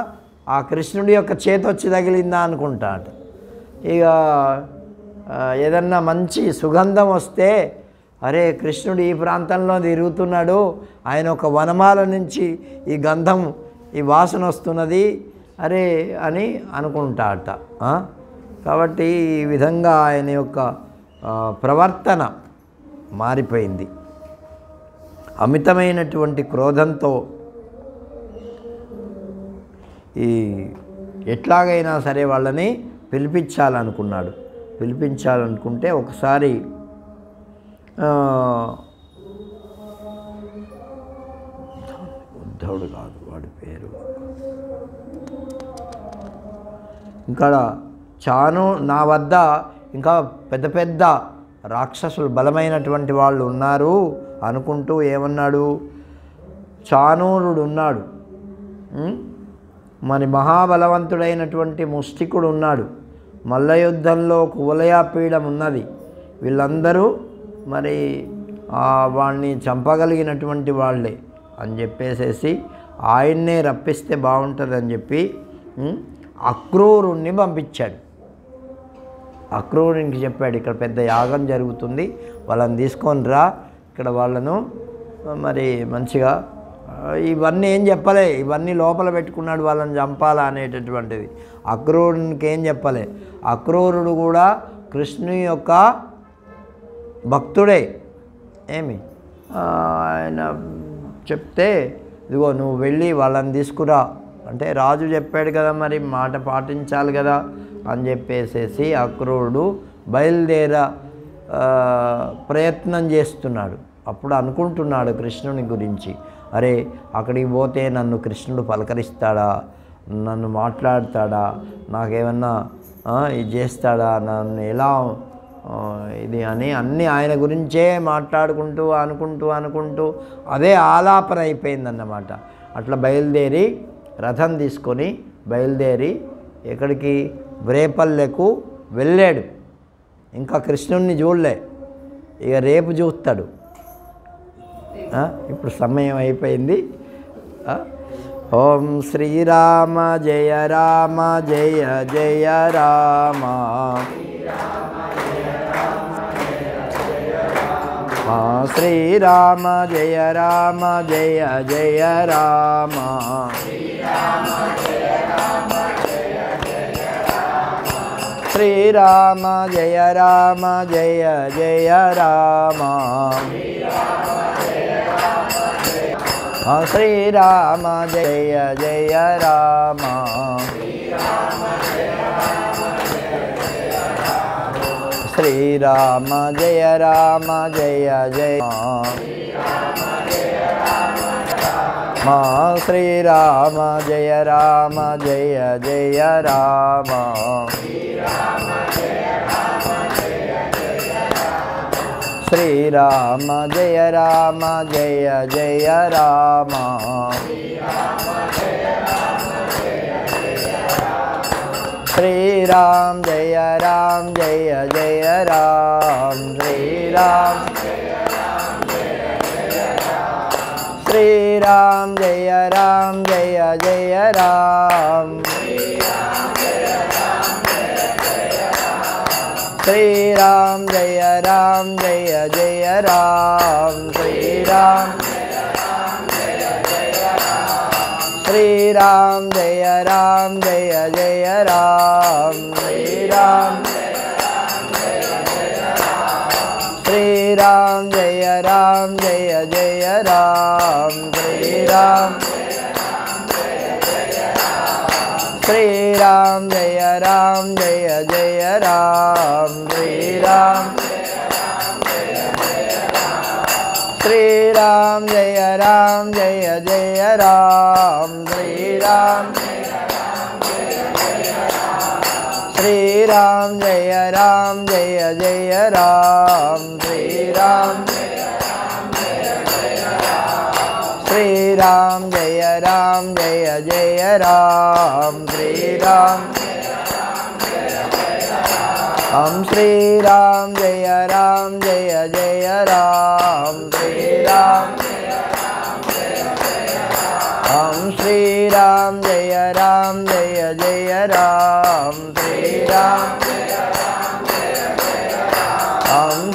Speaker 1: ఆ కృష్ణుడి యొక్క చేతి వచ్చి తగిలిందా అనుకుంటాడు. ఇక ఏదన్నా మంచి సుగంధం వస్తే అరే కృష్ణుడు ఈ ప్రాంతంలో తిరుగుతున్నాడు, ఆయన ఒక వనమాల నుంచి ఈ గంధం ఈ వాసన వస్తున్నది అరే అని అనుకుంటాడట. కాబట్టి ఈ విధంగా ఆయన యొక్క ప్రవర్తన మారిపోయింది. అమితమైనటువంటి క్రోధంతో ఈ ఎట్లాగైనా సరే వాళ్ళని పిలిపించాలనుకున్నాడు. పిలిపించాలనుకుంటే ఒకసారి ఉద్ధవుడు కాదు వాడి పేరు, ఇక్కడ నా వద్ద ఇంకా పెద్ద పెద్ద రాక్షసులు బలమైనటువంటి వాళ్ళు ఉన్నారు అనుకుంటూ ఏమన్నాడు, చాణూరుడు ఉన్నాడు, మరి మహాబలవంతుడైనటువంటి ముష్టికుడు ఉన్నాడు, మల్ల యుద్ధంలో కువలయాపీఠం ఉన్నది, వీళ్ళందరూ మరి వాడిని చంపగలిగినటువంటి వాళ్ళే అని చెప్పేసేసి ఆయన్నే రప్పిస్తే బాగుంటుందని చెప్పి అక్రూరుణ్ణి పంపించాడు. అక్రూరునికి చెప్పాడు, ఇక్కడ పెద్ద యాగం జరుగుతుంది, వాళ్ళని తీసుకొని రా, ఇక్కడ వాళ్ళను మరి మంచిగా, ఇవన్నీ ఏం చెప్పలే, ఇవన్నీ లోపల పెట్టుకున్నాడు వాళ్ళని చంపాలా అనేటటువంటిది. అక్రూరునికి ఏం చెప్పలే. అక్రూరుడు కూడా కృష్ణుని యొక్క భక్తుడే. ఆయన చెప్తే ఇదిగో నువ్వు వెళ్ళి వాళ్ళని తీసుకురా అంటే రాజు చెప్పాడు కదా, మరి మాట పాటించాలి కదా అని చెప్పేసేసి అక్రూరుడు ప్రయత్నం చేస్తున్నాడు. అప్పుడు అనుకుంటున్నాడు కృష్ణుని గురించి, అరే అక్కడికి పోతే నన్ను కృష్ణుడు పలకరిస్తాడా, నన్ను మాట్లాడతాడా, నాకేమన్నా ఇది చేస్తాడా, నన్ను ఎలా ఇది అని అన్నీ ఆయన గురించే మాట్లాడుకుంటూ అనుకుంటూ అదే ఆలాపన అయిపోయిందన్నమాట. అట్లా బయలుదేరి రథం తీసుకొని బయలుదేరి ఎక్కడికి, రేపల్లెకు వెళ్ళాడు. ఇంకా కృష్ణుణ్ణి చూడలే, ఇక రేపు చూస్తాడు. ఇప్పుడు సమయం అయిపోయింది. ఓం శ్రీరామ జయ రామ జయ జయ రామ, శ్రీరామ జయ రామ జయ జయ రామ, శ్రీరామ జయ రామ జయ జయ రామ, శ్రీరామ జయ జయ రామ, శ్రీరామ జయ రామ జయ జయ మా, శ్రీరామ జయ రామ జయ జయ రామ, శ్రీరామ జయ రామ జయ జయ రామ, శ్రీరామ జయ రామ జయ జయ రామ, శ్రీరామ శ్రీరామ జయ రామ జయ జయ రామ, శ్రీరామ జయ రామ జయ జయ రామ, శ్రీరామ శ్రీరామ జయ రామ జయ జయ రామ, శ్రీరామ జయ రామ జయ జయ రామ, శ్రీరామ జయ రామ జయ జయ రామ, శ్రీరామ జయ రామ జయ జయ రామ, శ్రీరామ జయ రామ జయ జయ రామ, శ్రీరామ జయ రామ జయ జయ రామ, శ్రీరామ జయ రామ జయ జయ రామ, శ్రీరామ జయ రామ జయ జయ రామ,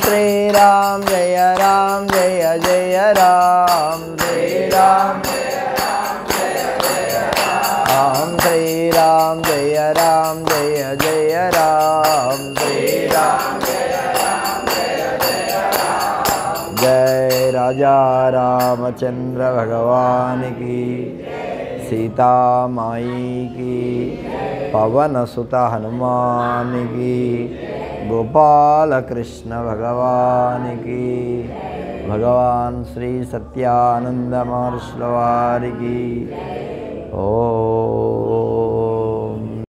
Speaker 1: శ్రీరామ జయ రామ జయ జయ రామ, శ్రీరామ జయ రామ జయ జయ రామ, जय राजा रामचंद्र भगवान की, सीता माई की, पवन सुत हनुमान की, गोपाल कृष्ण भगवान की, भगवान श्री सत्यानंद महर्षि की। ओ